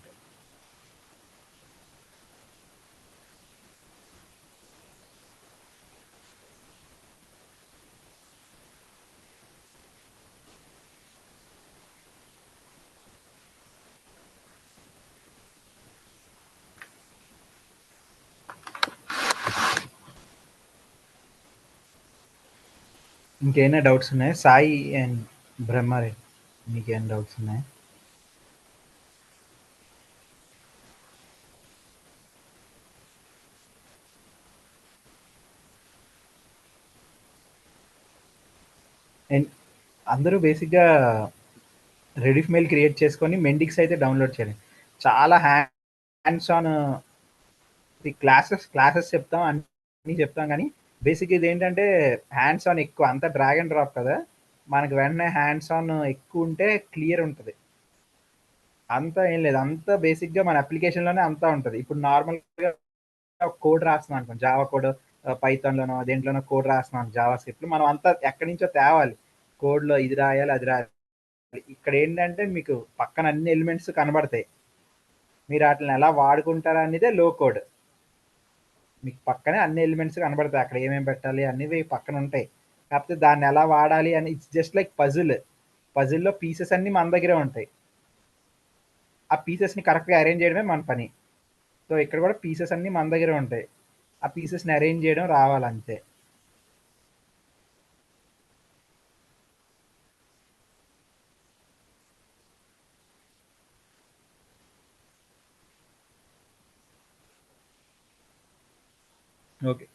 ఇంకేమైనా డౌట్స్ ఉన్నాయా? సాయి అండ్ బ్రహ్మారే, మీకేమైనా డౌట్స్ ఉన్నాయా? అండ్ అందరూ బేసిక్గా రెడిఫ్ మెయిల్ క్రియేట్ చేసుకొని మెండిక్స్ అయితే డౌన్లోడ్ చేయాలి. చాలా హ్యాండ్స్ ఆన్ క్లాసెస్ చెప్తాం, అన్నీ చెప్తాం, కానీ బేసిక్ ఇది ఏంటంటే హ్యాండ్స్ ఆన్ ఎక్కువ, అంతా డ్రాగ్ అండ్ డ్రాప్ కదా, మనకి వెంటనే హ్యాండ్స్ ఆన్ ఎక్కువ ఉంటే క్లియర్ ఉంటుంది. అంతా ఏం లేదు, అంతా బేసిక్గా మన అప్లికేషన్లోనే అంతా ఉంటుంది. ఇప్పుడు నార్మల్గా కోడ్ రాస్తున్నాం అనుకోండి, జావా కోడ్, పైథాన్లోనో దేంట్లోనో కోడ్ రాస్తున్నాం జావా స్క్రిప్ట్లో, మనం అంతా ఎక్కడి నుంచో తేవాలి, కోడ్లో ఇది రాయాలి అది రాయాలి. ఇక్కడ ఏంటంటే మీకు పక్కన అన్ని ఎలిమెంట్స్ కనబడతాయి, మీరు వాటిని ఎలా వాడుకుంటారా అనేదే లో కోడ్. మీకు పక్కనే అన్ని ఎలిమెంట్స్ కనబడతాయి, అక్కడ ఏమేమి పెట్టాలి అనేవి పక్కన ఉంటాయి. కాకపోతే దాన్ని ఎలా వాడాలి అని ఇట్స్ జస్ట్ లైక్ పజిల్లో పీసెస్ అన్నీ మన దగ్గరే ఉంటాయి. ఆ పీసెస్ని కరెక్ట్గా అరేంజ్ చేయడమే మన పని. సో ఇక్కడ కూడా పీసెస్ అన్నీ మన దగ్గరే ఉంటాయి, ఆ పీసెస్ని అరేంజ్ చేయడం రావాలంతే. ఓకే,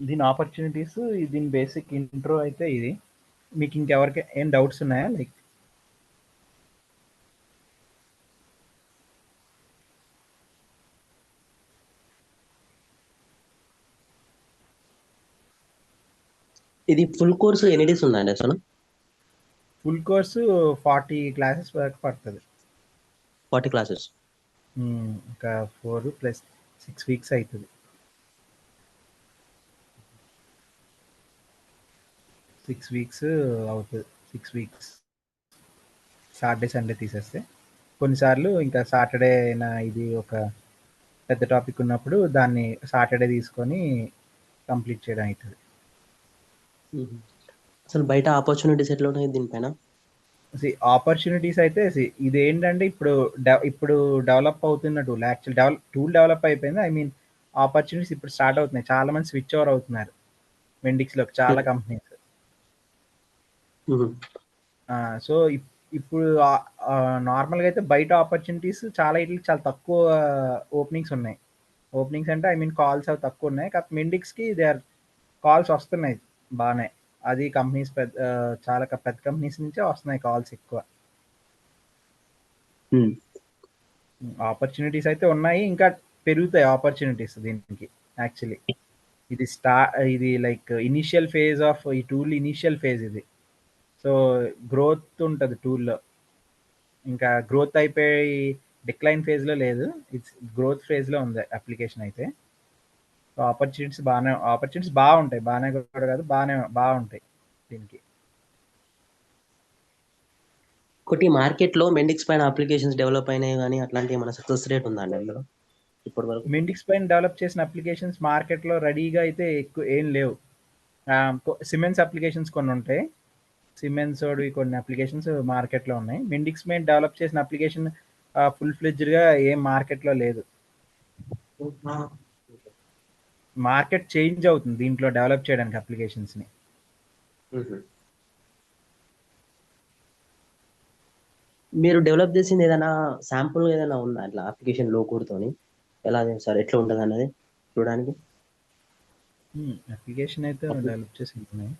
దీని ఆపర్చునిటీస్, దీని బేసిక్ ఇంట్రో అయితే ఇది. మీకు ఇంకెవరికి ఏం డౌట్స్ ఉన్నాయా? లైక్ ఇది ఫుల్ కోర్సు ఎన్ని డేస్ ఉందండి అసలు? ఫుల్ కోర్సు 40 క్లాసెస్ వరకు పడుతుంది. 40 క్లాసెస్. ఇంకా 4 + 6 వీక్స్ అవుతుంది. 6 వీక్స్ అవుతుంది. 6 వీక్స్ సాటర్డే సండే తీసేస్తే. కొన్నిసార్లు ఇంకా సాటర్డే ఇది ఒక పెద్ద టాపిక్ ఉన్నప్పుడు దాన్ని సాటర్డే తీసుకొని కంప్లీట్ చేయడం అవుతుంది. అసలు బయట ఆపర్చునిటీస్ ఎట్లా ఉన్నాయి దీనిపైన? ఆపర్చునిటీస్ అయితే ఇది ఏంటంటే ఇప్పుడు డెవలప్ అవుతున్న టూల్, యాక్చువల్ టూల్ డెవలప్ అయిపోయింది. ఐ మీన్ ఆపర్చునిటీస్ ఇప్పుడు స్టార్ట్ అవుతున్నాయి, చాలా మంది స్విచ్ ఓవర్ అవుతున్నారు మెండిక్స్లోకి, చాలా కంపెనీస్. సో ఇప్పుడు నార్మల్గా అయితే బయట ఆపర్చునిటీస్ చాలా తక్కువ ఓపెనింగ్స్ ఉన్నాయి. ఓపెనింగ్స్ అంటే ఐ మీన్ కాల్స్ అవి తక్కువ ఉన్నాయి. కాకపోతే మెండిక్స్‌కి దే ఆర్ కాల్స్ వస్తున్నాయి బానే. అది కంపెనీస్ చాలా పెద్ద కంపెనీస్ నుంచే వస్తున్నాయి కాల్స్ ఎక్కువ. ఆపర్చునిటీస్ అయితే ఉన్నాయి. ఇంకా పెరుగుతాయి ఆపర్చునిటీస్ దీనికి యాక్చువల్లీ. ఇది లైక్ ఇనీషియల్ ఫేజ్ ఆఫ్ ఈ టూల్ ఇనీషియల్ ఫేజ్ ఇది. సో, గ్రోత్ ఉంటది టూల్‌లో. ఇంకా గ్రోత్ అయిపోయి డిక్లైన్ ఫేజ్‌లో లేదు. ఇట్స్ గ్రోత్ ఫేజ్‌లో ఉంది అప్లికేషన్ అయితే. సో, ఆపర్చునిటీస్ బాగుంటాయి. బానే కూడా కాదు, బాగుంటాయి దీనికి. ఒకటి మార్కెట్‌లో మెండిక్స్ పైన అప్లికేషన్స్ డెవలప్ అయినాయి గానీ, అట్లాంటి ఏమైనా సక్సెస్ రేట్ ఉందా అండి అందులో ఇప్పటి వరకు? మెండిక్స్ పైన డెవలప్ చేసిన అప్లికేషన్స్ మార్కెట్‌లో రెడీగా అయితే ఎక్కువ ఏం లేవు. సిమెన్స్ అప్లికేషన్స్ కొన్ని ఉంటాయి. సిమెన్సోడివి కొన్ని అప్లికేషన్స్ మార్కెట్‌లో ఉన్నాయి. మెండిక్స్ మీద డెవలప్ చేసిన అప్లికేషన్ ఫుల్ ఫ్లెడ్జ్డ్‌గా ఏం మార్కెట్‌లో లేదు. మార్కెట్ చేంజ్ అవుతుంది దీంట్లో డెవలప్ చేయడానికి అప్లికేషన్స్‌ని. మీరు డెవలప్ చేసింది ఏదైనా శాంపుల్ ఏదైనా ఉందా అట్లా అప్లికేషన్ లో కోడ్‌తోని? ఎలా చేస్తారు? ఎట్లా ఉంటదన్నది చూడడానికి? అప్లికేషన్ అయితే డెవలప్ చేసి ఉన్నాయి.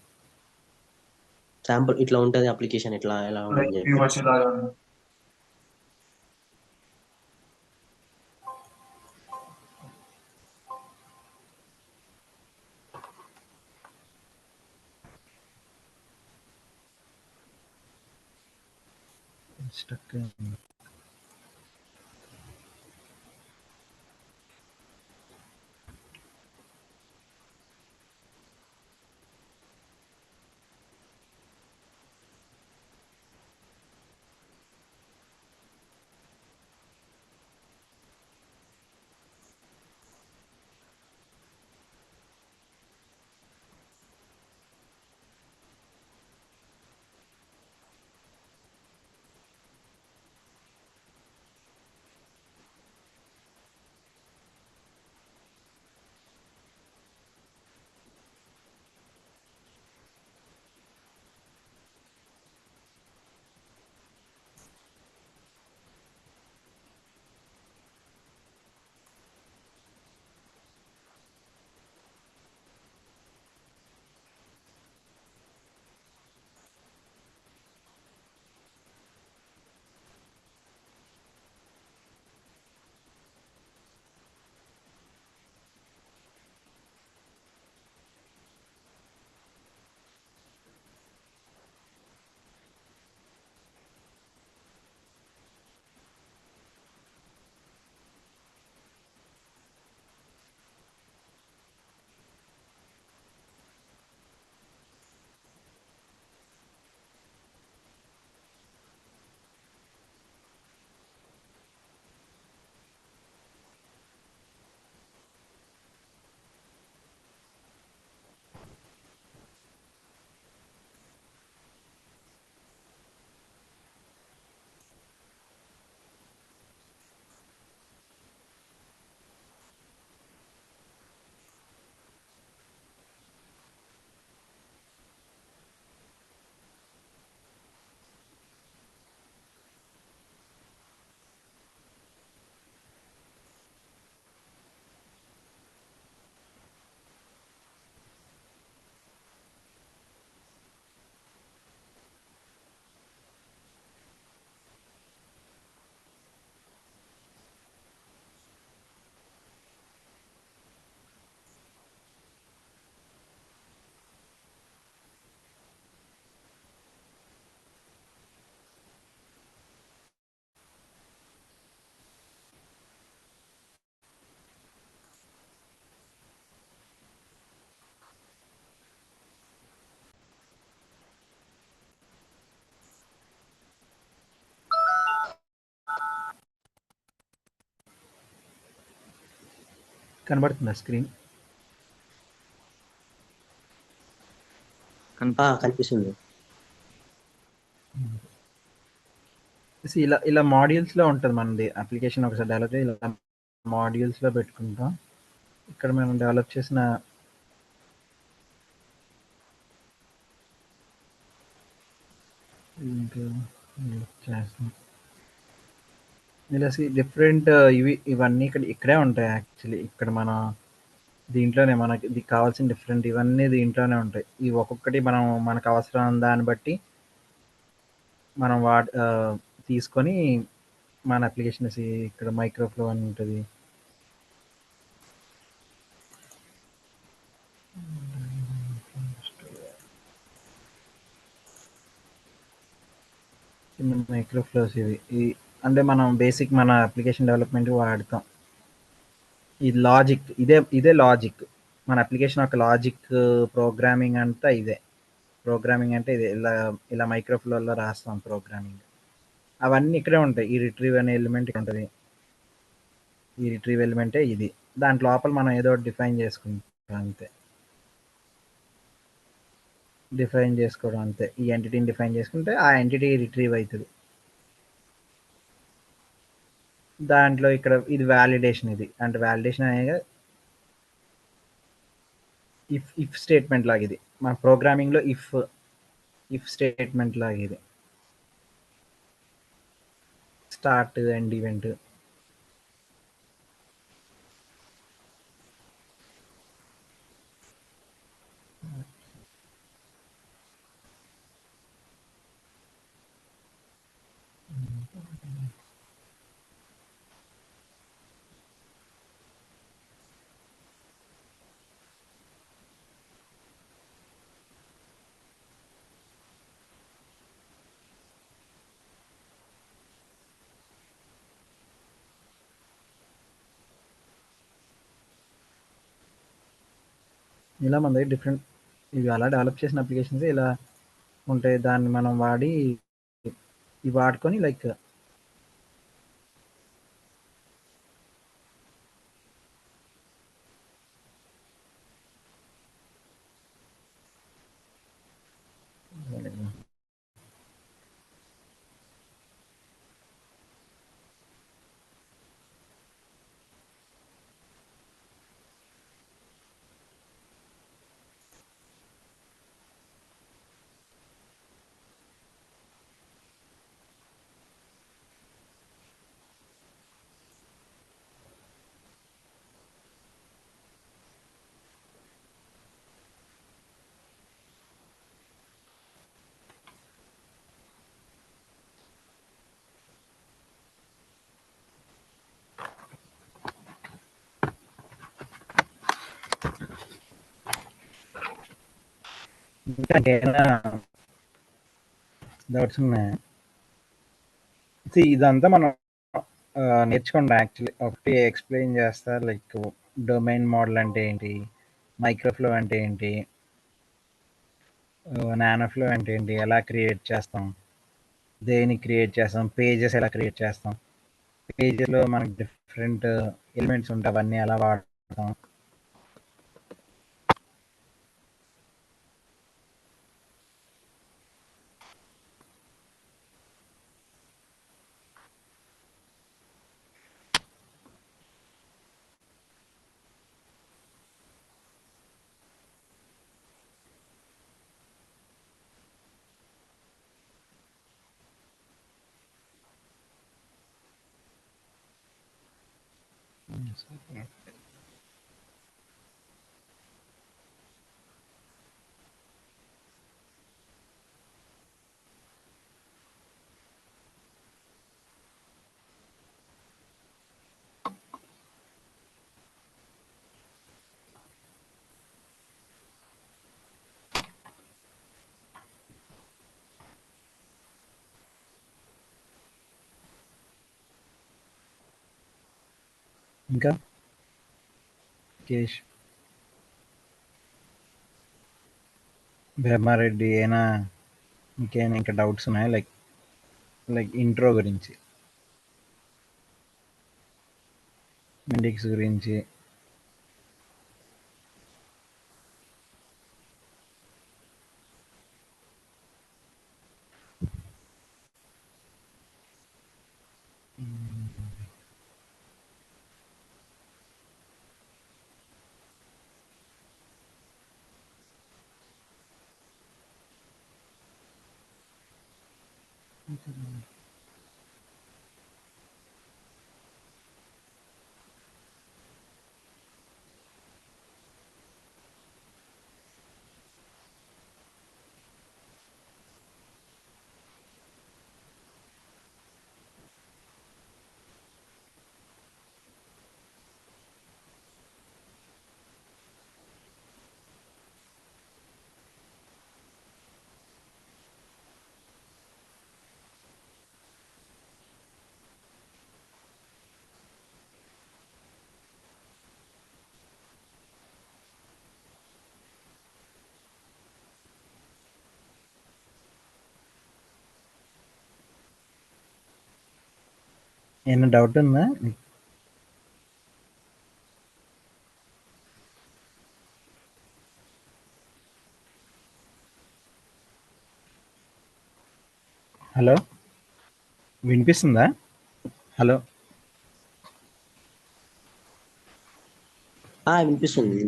శాంపుల్ ఇట్లా ఉంటది అప్లికేషన్ ఇట్లా ఎలా ఉందని చెప్పి. POC లాగా. స్టక్ అయింది. కనబడుతుందా స్క్రీన్? కనిపిస్తుంది. ఇలా మాడ్యూల్స్‌లో ఉంటది మనది అప్లికేషన్ ఒకసారి డెవలప్ చేసి ఇలా మాడ్యూల్స్‌లో పెట్టుకుంటాం. ఇక్కడ మనం డెవలప్ చేసిన చేస్తాం. ఇలా డిఫరెంట్ ఇవన్నీ ఇక్కడే ఉంటాయి యాక్చువల్లీ. ఇక్కడ మన దీంట్లోనే మనకి ఇది కావాల్సిన డిఫరెంట్ ఇవన్నీ దీంట్లోనే ఉంటాయి. ఇవి ఒక్కొక్కటి మనం మనకు అవసరం దాన్ని బట్టి మనం తీసుకొని మన అప్లికేషన్స్ ఇక్కడ మైక్రోఫ్లో అని ఉంటుంది. మైక్రోఫ్లోస్ ఇవి అంటే మనం బేసిక్ మన అప్లికేషన్ డెవలప్మెంట్ వాడతాం. ఇది లాజిక్, ఇదే లాజిక్. మన అప్లికేషన్ ఒక లాజిక్ ప్రోగ్రామింగ్ అంతా ఇదే. ప్రోగ్రామింగ్ అంటే ఇదే ఇలా మైక్రోఫ్లోలో రాస్తాం ప్రోగ్రామింగ్. అవన్నీ ఇక్కడే ఉంటాయి. ఈ రిట్రీవ్ అనే ఎలిమెంట్ ఇక్కడ ఉంటుంది. ఈ రిట్రీవ్ ఎలిమెంటే ఇది. దాంట్ లోపల మనం ఏదో ఒకటి డిఫైన్ చేసుకుంటాం అంతే. డిఫైన్ చేసుకోవడం అంతే. ఈ ఎంటిటీని డిఫైన్ చేసుకుంటే ఆ ఎంటిటీ రిట్రీవ్ అవుతుంది. దాంట్లో ఇక్కడ ఇది వ్యాలిడేషన్. ఇది అంటే వ్యాలిడేషన్ అనేది ఇఫ్ స్టేట్మెంట్ లాగా. ఇది మన ప్రోగ్రామింగ్లో ఇఫ్ స్టేట్మెంట్ లాగా. ఇది స్టార్ట్ ఎండ్ ఈవెంట్. ఇలా మన దగ్గర డిఫరెంట్ ఇవి అలా డెవలప్ చేసిన అప్లికేషన్స్ ఇలా ఉంటాయి. దాన్ని మనం ఇవి వాడుకొని లైక్ ఇంకా ఏమైనా డౌట్స్ ఉన్నాయా? ఇదంతా మనం నేర్చుకోండి. యాక్చువల్లీ ఒకటి ఎక్స్ప్లెయిన్ చేస్తారు. లైక్ డొమైన్ మోడల్ అంటే ఏంటి, మైక్రోఫ్లో అంటే ఏంటి, నానోఫ్లో అంటే ఏంటి, ఎలా క్రియేట్ చేస్తాం, దేని క్రియేట్ చేస్తాం, పేజెస్ ఎలా క్రియేట్ చేస్తాం, పేజెస్లో మనకి డిఫరెంట్ ఎలిమెంట్స్ ఉంటాయి, అవన్నీ ఎలా వాడతాం. ఇంకా కేష్ భీమారెడ్డి అయినా ఇంకేమైనా ఇంకా డౌట్స్ ఉన్నాయా? లైక్ ఇంట్రో గురించి, మెండిక్స్ గురించి. ఏమైనా డౌట్ ఉందా? హలో, వినిపిస్తుందా? హలో, వినిపిస్తుంది.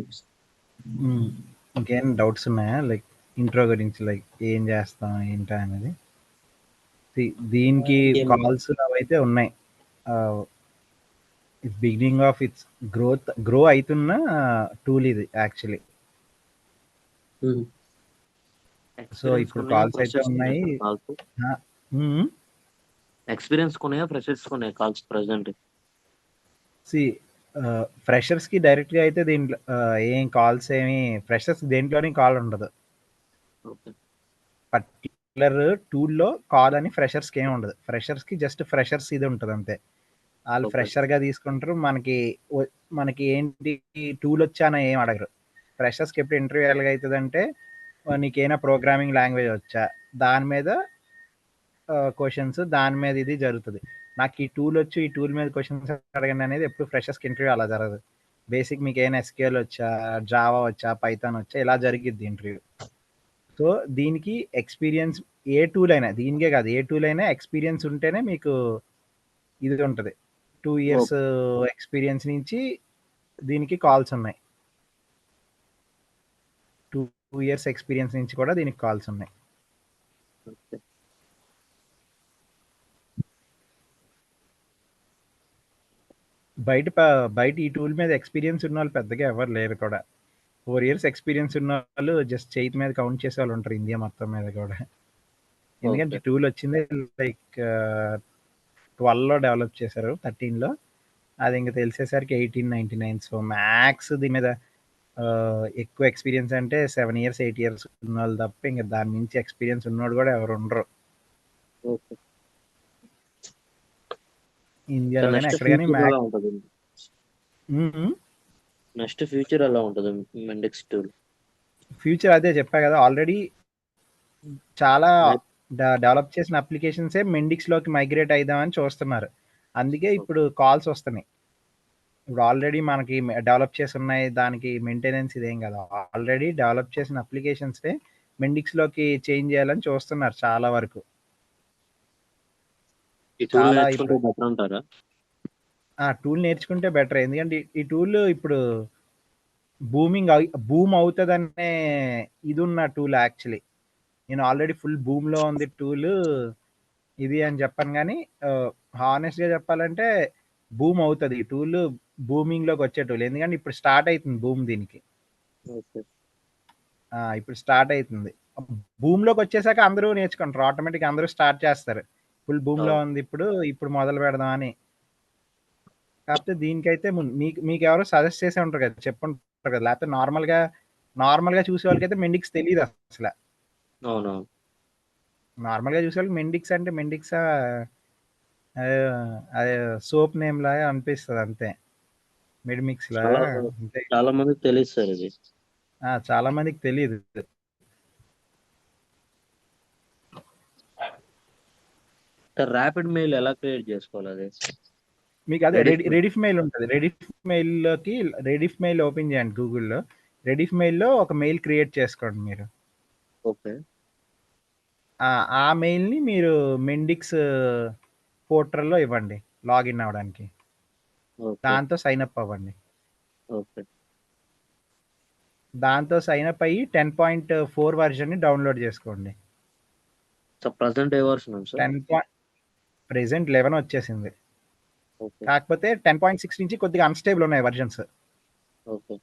ఇంకేమైనా డౌట్స్ ఉన్నాయా? లైక్ ఇంట్రో గురించి, లైక్ ఏం చేస్తాం ఏంటా అనేది. దీనికి ఇంకేం కాల్స్ అవైతే ఉన్నాయి. బిగినింగ్ ఆఫ్ ఇట్స్ గ్రో అవుతున్న టూల్ ఇది యాక్చువల్లీ. సో ఇప్పుడు కాల్స్ అయితే ఉన్నాయి. ఎక్స్పీరియన్స్ కొన్నాయా ఫ్రెషర్స్ కొన్నాయా కాల్స్ ప్రెసెంట్? ఫ్రెషర్స్ కి డైరెక్ట్ గా అయితే దీంట్లో ఏం కాల్స్ ఏమి, ఫ్రెషర్స్ దేంట్లోని కాల్ ఉండదు. ఓకే పర్టికులర్ టూల్లో కాల్ అని ఫ్రెషర్స్ కి ఏమి ఉండదు. ఫ్రెషర్స్ కి జస్ట్ ఫ్రెషర్స్ ఇది ఉంటుంది అంతే. వాళ్ళు Okay. ఫ్రెషర్ గా తీసుకుంటారు. మనకి ఏంటి టూల్ వచ్చా అని ఏం అడగరు. ఫ్రెషర్స్ కి ఎప్పుడు ఇంటర్వ్యూ ఎలాగ అవుతుంది అంటే, నీకేమైనా ప్రోగ్రామింగ్ లాంగ్వేజ్ వచ్చా, దాని మీద క్వశ్చన్స్, దాని మీద ఇది జరుగుతుంది. నాకు ఈ టూల్ వచ్చు, ఈ టూల్ మీద క్వశ్చన్స్ అడగండి అనేది ఎప్పుడు ఫ్రెషర్స్కి ఇంటర్వ్యూ అలా జరగదు. బేసిక్ మీకు ఏమైనా ఎస్క్యూఎల్ వచ్చా, జావా వచ్చా, పైథాన్ వచ్చా, ఇలా జరిగిద్ది ఇంటర్వ్యూ. సో దీనికి ఎక్స్పీరియన్స్, ఏ టూల్ అయినా, దీనికే కాదు ఏ టూల్ అయినా ఎక్స్పీరియన్స్ ఉంటేనే మీకు ఇది ఉంటుంది. 2 years ఎక్స్పీరియన్స్ నుంచి దీనికి కాల్స్ ఉన్నాయి. 2 years ఎక్స్పీరియన్స్ నుంచి కూడా దీనికి కాల్స్ ఉన్నాయి. Okay. బయట ఈ టూల్ మీద ఎక్స్పీరియన్స్ ఉన్న వాళ్ళు పెద్దగా ఎవరు లేరు కూడా. 4 years ఎక్స్పీరియన్స్ ఉన్న వాళ్ళు జస్ట్ చేతి మీద కౌంట్ చేసే వాళ్ళు ఉంటారు ఇండియా మొత్తం మీద కూడా. ఎందుకంటే Okay. టూల్ వచ్చిందే లైక్ 12లో డెవలప్ చేశారు, 13లో. అది ఇంకా తెలిసేసరికి 1899. సో మ్యాక్స్ దీని మీద ఎక్కువ ఎక్స్పీరియన్స్ అంటే 7 years 8 years ఉన్న వాళ్ళు తప్ప ఇంకా దాని మించి ఎక్స్పీరియన్స్ ఉన్నోడు కూడా ఎవరు ఉండరు Okay. ఇండియాలో కానీ నెక్స్ట్ ఎక్కడ కానీ. ఫ్యూచర్ ఎలా ఉంటుంది? మ్యాక్స్ నెక్స్ట్ ఫ్యూచర్ ఎలా ఉంటుంది మెండెక్స్ టూల్? ఫ్యూచర్ అదే చెప్పా కదా ఆల్రెడీ, చాలా డెవలప్ చేసిన అప్లికేషన్సే మెండిక్స్ లోకి మైగ్రేట్ అయిదామని చూస్తున్నారు. అందుకే ఇప్పుడు కాల్స్ వస్తున్నాయి. ఇప్పుడు ఆల్రెడీ మనకి డెవలప్ చేసి ఉన్నాయి, దానికి మెయింటెనెన్స్ ఇదేం కదా, ఆల్రెడీ డెవలప్ చేసిన అప్లికేషన్సే మెండిక్స్ లోకి చేంజ్ చేయాలని చూస్తున్నారు చాలా వరకు. ఈ టూల్ చాలా నేర్చుకుంటే బెటర్ అంటారా? టూల్ నేర్చుకుంటే బెటర్. ఎందుకంటే ఈ టూల్ ఇప్పుడు బూమ్ అవుతుందనే ఇది ఉన్న టూల్ యాక్చువల్లీ. నేను ఆల్రెడీ ఫుల్ బూమ్ లో ఉంది టూల్ ఇది అని చెప్పాను, కానీ హానెస్ట్ గా చెప్పాలంటే బూమ్ అవుతుంది ఈ టూల్, బూమింగ్ లోకి వచ్చే టూల్. ఎందుకంటే ఇప్పుడు స్టార్ట్ అవుతుంది బూమ్ దీనికి. Okay. ఇప్పుడు స్టార్ట్ అవుతుంది. భూమ్ లోకి వచ్చేసాక అందరూ నేర్చుకుంటారు, ఆటోమేటిక్ అందరూ స్టార్ట్ చేస్తారు. ఫుల్ భూమ్ లో ఉంది ఇప్పుడు మొదలు పెడదాం అని. కాకపోతే దీనికైతే మీకు ఎవరో సజెస్ట్ చేసే ఉంటారు కదా, చెప్పుంటారు కదా. లేకపోతే నార్మల్ గా చూసే వాళ్ళకైతే మెండిక్స్ తెలియదు అసలు. అవునవును. నార్మల్ గా చూసే వాళ్ళకి మెండిక్స్ అంటే మెండిక్స్ అదే సోప్ నేమ్ లాగా అనిపిస్తుంది అంతే, మెడిమిక్స్ లాగా అంతే. చాలా మందికి తెలియదు సార్ ఇది. చాలా మందికి తెలియదు. ర్యాపిడ్ మెయిల్ ఎలా క్రియేట్ చేసుకోవాలి అది? మీకు అదే రెడిఫ్ మెయిల్ ఉంటుంది. రెడిఫ్ మెయిల్ ఓపెన్ చేయండి గూగుల్లో. రెడిఫ్ మెయిల్లో ఒక మెయిల్ క్రియేట్ చేసుకోండి మీరు. ఓకే. ఆ మెయిల్ని మీరు మెండిక్స్ పోర్టల్లో ఇవ్వండి లాగిన్ అవ్వడానికి. దాంతో సైన్ అప్ అవ్వండి. ఓకే. దాంతో సైన్ అప్ అయ్యి 10.4 వర్జన్ని డౌన్లోడ్ చేసుకోండి. సో ప్రెసెంట్ ఏ వర్షన్ ఉంది సార్? ప్రెసెంట్ 11 వచ్చేసింది. కాకపోతే 10.6 నుంచి కొద్దిగా అన్స్టేబుల్ ఉన్నాయి వర్జన్స్. ఓకే.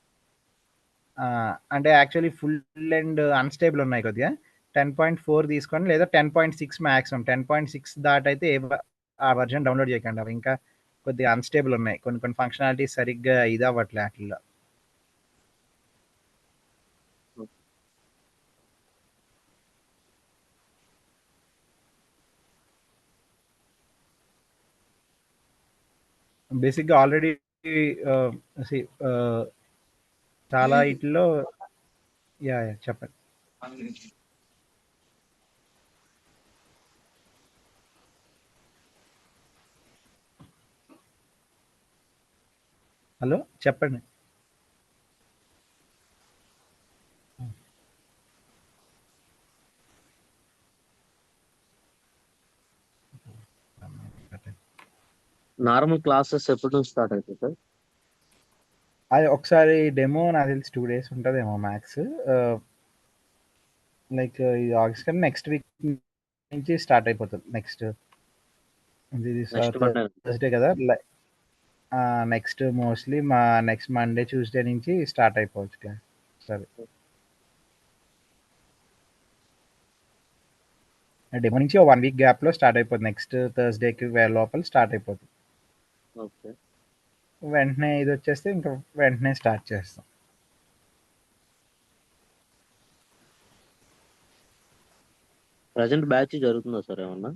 అంటే యాక్చువల్లీ ఫుల్ అండ్ అన్స్టేబుల్ ఉన్నాయి కొద్దిగా. 10.4 తీసుకొని, లేదా 10.6 మ్యాక్సిమం. 10.6 దాటైతే ఆ వర్జన్ డౌన్లోడ్ చేయకండి. అవి ఇంకా కొద్దిగా అన్స్టేబుల్ ఉన్నాయి, కొన్ని ఫంక్షనాలిటీస్ సరిగ్గా ఇది అవ్వట్లే వాటిల్లో. బేసిక్గా ఆల్రెడీ చాలా వీటిల్లో చెప్పండి. హలో చెప్పండి. నార్మల్ క్లాసెస్ ఎప్పటి నుంచి స్టార్ట్ అవుతాయి సార్? అది ఒకసారి డెమో నాకు తెలిసి 2 days ఉంటదేమో మ్యాక్స్. లైక్ ఈ ఆగస్ట్ కన్నా నెక్స్ట్ వీక్ నుంచి స్టార్ట్ అయిపోతుంది. నెక్స్ట్ నెక్స్ట్ మండే థర్స్డే కదా, next mostly next Monday Tuesday నుంచి స్టార్ట్ అయిపోవచ్చు క్లాస్. సరే, డెమో నుంచి 1 week గ్యాప్లో స్టార్ట్ అయిపోతుంది. నెక్స్ట్ థర్స్డేకి లోపల స్టార్ట్ అయిపోతుంది. ఓకే. వెంటనే ఇది వచ్చేస్తే ఇంకా వెంటనే స్టార్ట్ చేస్తాం. ప్రజెంట్ బ్యాచ్ జరుగుతుందా సార్ ఏమన్నా?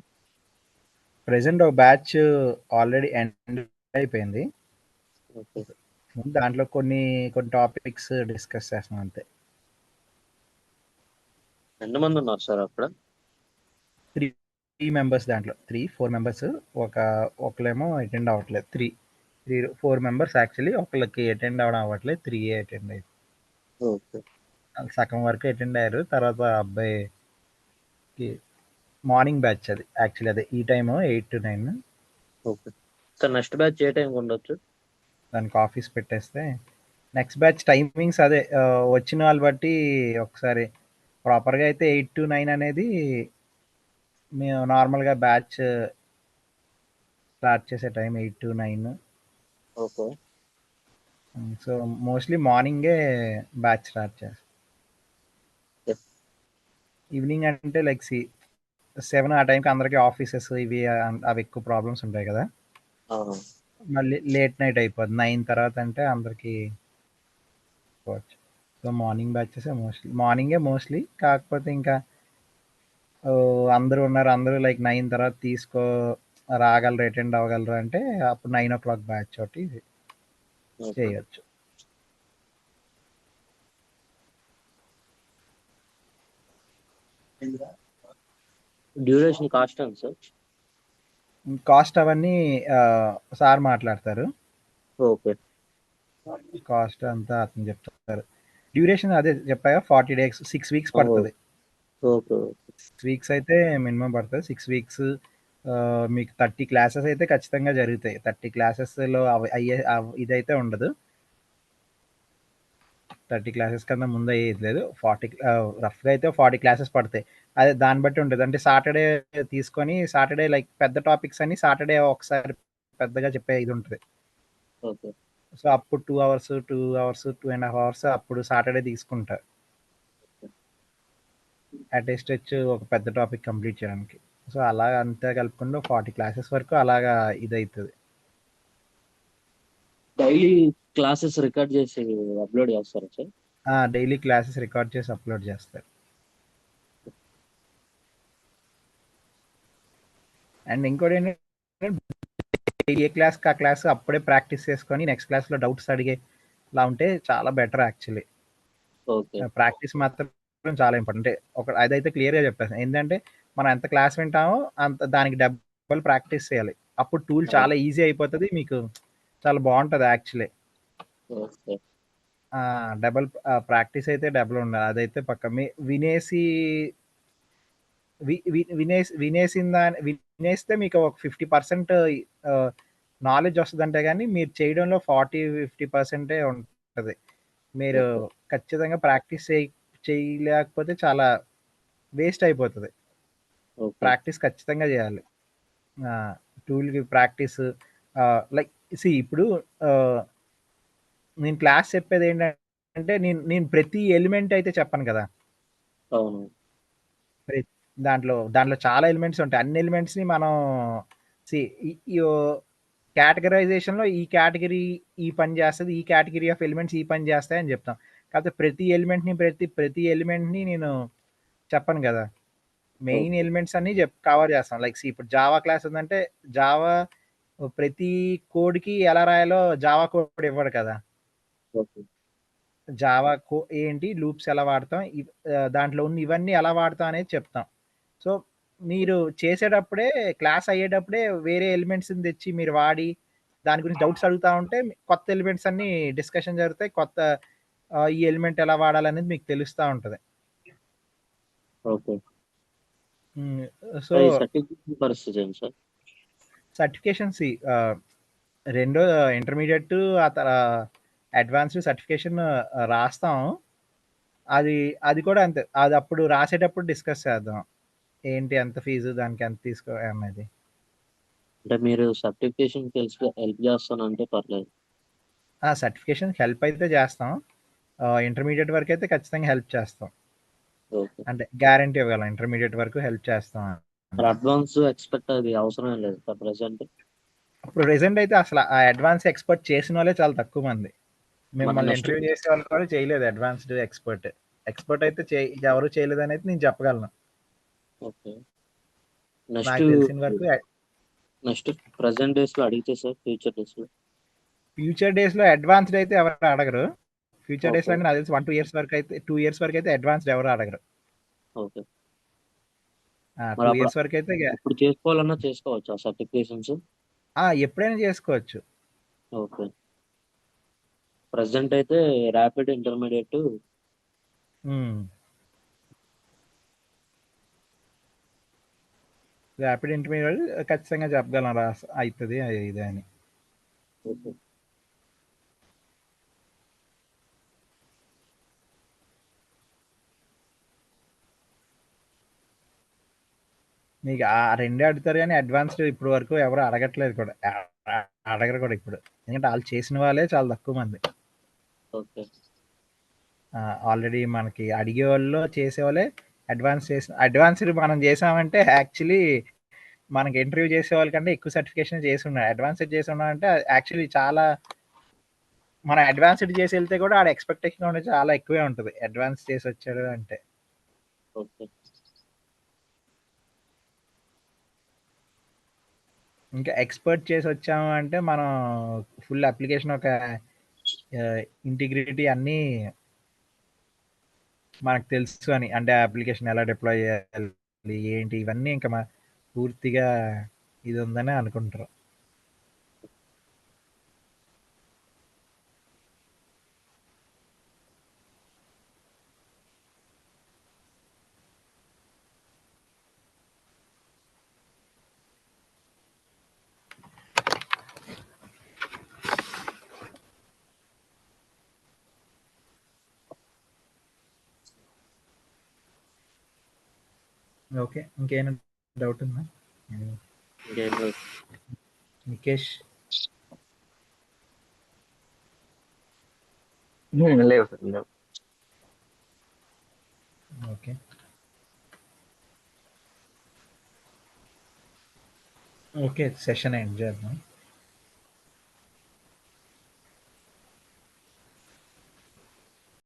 ప్రెసెంట్ ఒక బ్యాచ్ ఆల్రెడీ ఎండ్ అయిపోయింది. ఓకే. దాంట్లో కొన్ని టాపిక్స్ డిస్కస్ చేస్తాం అంతే. ఎంతమంది ఉన్నారు సార్ అక్కడ? 3 members దాంట్లో 3-4 members. ఒకళ్ళేమో అటెండ్ అవ్వట్లేదు. 4 members యాక్చువల్లీ. ఒకళ్ళకి అటెండ్ అవ్వడం అవ్వట్లేదు, 3 అటెండ్ అయ్యారు. ఓకే. సగం వరకు అటెండ్ అయ్యారు. తర్వాత అబ్బాయికి మార్నింగ్ బ్యాచ్ అది యాక్చువల్లీ. అదే ఈ time 8 to 9. Okay sir. Next batch ఏ టైంకి ఉండొచ్చు? దానికి ఆఫీస్ పెట్టేస్తే నెక్స్ట్ బ్యాచ్ టైమింగ్స్ అదే వచ్చిన వాళ్ళు బట్టి ఒకసారి ప్రాపర్గా అయితే 8 to 9 అనేది మేము నార్మల్గా బ్యాచ్ స్టార్ట్ చేసే time 8 to 9. Okay. So mostly మార్నింగే బ్యాచ్ స్టార్ట్ చేస్తాం. ఈవినింగ్ అంటే లైక్ 7 ఆ టైంకి అందరికీ ఆఫీసెస్ ఇవి అవి ఎక్కువ ప్రాబ్లమ్స్ ఉంటాయి కదా. మళ్ళీ లేట్ నైట్ అయిపోద్ది 9 తర్వాత అంటే అందరికీ పోవచ్చు. సో మార్నింగ్ బ్యాచెస్ మార్నింగే మోస్ట్లీ. కాకపోతే ఇంకా అందరూ ఉన్నారు, అందరూ లైక్ 9 తర్వాత రాగలరు, అటెండ్ అవ్వగలరు అంటే అప్పుడు 9 o'clock బ్యాచ్ ఒకటి చేయొచ్చు. డ్యూరేషన్ కాస్ట్ ఎంత సార్? కాస్ట్ అవన్నీ సార్ మాట్లాడతారు. ఓకే. కాస్ట్ అంతా అతను చెప్తారు. డ్యూరేషన్ అదే చెప్పాగా 40 days, 6 weeks పడుతుంది. ఓకే. 6 weeks అయితే మినిమం పడుతుంది. 6 weeks మీకు 30 classes అయితే ఖచ్చితంగా జరుగుతాయి. 30 classes-లో ఇదైతే ఉండదు. 30 classes కన్నా ముందు అయ్యేది లేదు. 40 రఫ్గా అయితే 40 classes పడతాయి. అదే దాన్ని బట్టి ఉంటుంది. అంటే సాటర్డే తీసుకొని సాటర్డే లైక్ పెద్ద టాపిక్స్ అన్ని సాటర్డే ఒకసారి పెద్దగా చెప్పే ఇది ఉంటుంది. ఓకే. సో అప్పుడు 2 hours, 2.5 hours అప్పుడు సాటర్డే తీసుకుంటారు అట్ ఏ స్ట్రెచ్ ఒక పెద్ద టాపిక్ కంప్లీట్ చేయడానికి. సో అలా అంతా కలుపుకుంటూ 40 classes వరకు అలాగా ఇదవుతుంది. డైలీ క్లాసెస్ రికార్డ్ చేసి అప్లోడ్ చేస్తారా సార్? డైలీ క్లాసెస్ రికార్డ్ చేసి అప్లోడ్ చేస్తారు. అండ్ ఇంకోటి ఏంటంటే ఏ క్లాస్కి ఆ క్లాస్ అప్పుడే ప్రాక్టీస్ చేసుకొని నెక్స్ట్ క్లాస్లో డౌట్స్ అడిగేలా ఉంటే చాలా బెటర్ యాక్చువల్లీ. ప్రాక్టీస్ మాత్రం చాలా ఇంపార్టెంట్. అంటే అదైతే క్లియర్గా చెప్పేస్తాను. ఏంటంటే మనం ఎంత క్లాస్ వింటామో అంత దానికి డబుల్ ప్రాక్టీస్ చేయాలి. అప్పుడు టూల్ చాలా ఈజీ అయిపోతుంది, మీకు చాలా బాగుంటుంది యాక్చువల్లీ. డబుల్ ప్రాక్టీస్ అయితే డబుల్ ఉండాలి, అదైతే పక్క. వినేస్తే మీకు ఒక 50% నాలెడ్జ్ వస్తుందంటే కానీ మీరు చేయడంలో 40-50% ఉంటుంది. మీరు ఖచ్చితంగా ప్రాక్టీస్ చేయలేకపోతే చాలా వేస్ట్ అయిపోతుంది. ప్రాక్టీస్ ఖచ్చితంగా చేయాలి. టూల్కి ప్రాక్టీస్ లైక్ ఇప్పుడు నేను క్లాస్ చెప్పేది ఏంటంటే నేను ప్రతి ఎలిమెంట్ అయితే చెప్పను కదా. దాంట్లో చాలా ఎలిమెంట్స్ ఉంటాయి. అన్ని ఎలిమెంట్స్ని మనం కేటగరైజేషన్లో ఈ కేటగిరీ ఈ పని చేస్తుంది, ఈ కేటగిరీ ఆఫ్ ఎలిమెంట్స్ ఈ పని చేస్తాయి అని చెప్తాం. కాకపోతే ప్రతి ఎలిమెంట్ని నేను చెప్పను కదా. మెయిన్ ఎలిమెంట్స్ అన్ని కవర్ చేస్తాం. లైక్ ఇప్పుడు జావా క్లాస్ ఉందంటే జావా ప్రతి కోడ్కి ఎలా రాయాలో జావా కోడ్ ఇవ్వడు కదా. జావా ఏంటి, లూప్స్ ఎలా వాడతాం, దాంట్లో ఉన్న ఇవన్నీ ఎలా వాడతాం అనేది చెప్తాం. సో మీరు చేసేటప్పుడే క్లాస్ అయ్యేటప్పుడే వేరే ఎలిమెంట్స్ని తెచ్చి మీరు వాడి దాని గురించి డౌట్స్ అడుగుతా ఉంటే కొత్త ఎలిమెంట్స్ అన్ని డిస్కషన్ జరుగుతాయి. కొత్త ఈ ఎలిమెంట్ ఎలా వాడాలనేది మీకు తెలుస్తా ఉంటది. ఓకే. సో ఈ సర్టిఫికేషన్ పరిస్థితి ఏంటి సార్? సర్టిఫికేషన్స్ రెండో ఇంటర్మీడియట్ అడ్వాన్స్డ్ సర్టిఫికేషన్ రాస్తాం. అది కూడా అంతే. అది అప్పుడు రాసేటప్పుడు డిస్కస్ చేద్దాం. ఏంటి ఎంత ఫీజు, దానికి ఎంత తీసుకో అనేది. అంటే మీరు సర్టిఫికేషన్ హెల్ప్ చేస్తానంటే పర్లేదు. సర్టిఫికేషన్ హెల్ప్ అయితే చేస్తాం. ఇంటర్మీడియట్ వరకు అయితే ఖచ్చితంగా హెల్ప్ చేస్తాం. ఓకే. అంటే గ్యారంటీ ఇవ్వగలం ఇంటర్మీడియట్ వరకు హెల్ప్ చేస్తాం. మరి అడ్వాన్స్ ఎక్స్పెక్ట్ అది అవసరం లేదు సార్ ప్రెసెంట్. ఇప్పుడు ప్రెసెంట్ అయితే అసలు ఆ అడ్వాన్స్ ఎక్స్పర్ట్ చేసిన వాళ్ళే చాలా తక్కువ మంది. మిమ్మల్ని next- ఇంటర్వ్యూ చేసే వాళ్ళు కూడా చేయలేదు అడ్వాన్స్డ్ ఎక్స్పర్ట్ అయితే ఎవరు చేయలేదని అయితే నేను చెప్పగలను. ఓకే. నాకు తెలిసిన వరకు నెక్స్ట్ ప్రెసెంట్ డేస్ లో అడిగితే సార్ ఫ్యూచర్ డేస్ లో అడ్వాన్స్డ్ అయితే ఎవరు అడగరు. ఫ్యూచర్ డేస్ లో Okay. నాకు తెలిసి 1-2 ఇయర్స్ వరకు అయితే 2 ఇయర్స్ వరకు అయితే అడ్వాన్స్డ్ ఎవరు అడగరు. ఓకే. 2 ఇయర్స్ వరకు అయితే ఇప్పుడు చేసుకోవాలన్నా చేసుకోవచ్చు ఆ సర్టిఫికేషన్స్. ఎప్పుడైనా చేసుకోవచ్చు. ఓకే. ప్రెసెంట్ అయితే ర్యాపిడ్ ఇంటర్మీడియట్ ర్యాపిడ్ ఇంటర్మీడియట్ ఖచ్చితంగా చెప్పగలం అవుతుంది ఇది అని. ఓకే. మీకు ఆ రెండే అడుగుతారు కానీ అడ్వాన్స్డ్ ఇప్పుడు వరకు ఎవరు అడగట్లేదు కూడా, అడగరు కూడా ఇప్పుడు. ఎందుకంటే వాళ్ళు చేసిన వాళ్ళే చాలా తక్కువ మంది. ఓకే. ఆల్రెడీ మనకి అడిగే వాళ్ళు చేసేవాళ్ళే అడ్వాన్స్డ్ మనం చేసామంటే యాక్చువల్లీ మనకి ఇంటర్వ్యూ చేసే వాళ్ళకంటే ఎక్కువ సర్టిఫికేషన్ చేసి ఉన్నాడు. అడ్వాన్స్డ్ చేసి ఉన్నామంటే యాక్చువల్లీ చాలా మనం అడ్వాన్స్డ్ చేసి వెళ్తే కూడా ఆడ ఎక్స్పెక్టేషన్ అనేది చాలా ఎక్కువే ఉంటుంది అడ్వాన్స్ చేసి వచ్చాడు అంటే. ఓకే. ఇంకా ఎక్స్పర్ట్ చేసి వచ్చాము అంటే మనం ఫుల్ అప్లికేషన్ ఒక ఇంటిగ్రిటీ అన్నీ మనకు తెలుసు అని, అంటే అప్లికేషన్ ఎలా డిప్లాయ్ చేయాలి ఏంటి ఇవన్నీ ఇంకా పూర్తిగా ఇది ఉందని అనుకుంటారు. ఓకే, ఇంకేమైనా డౌట్ ఉందా ఇంకేం లేదు. నికేష్? లేవు సార్, లేవు. ఓకే. ఓకే, సెషన్ ఎండ్ చేద్దాం.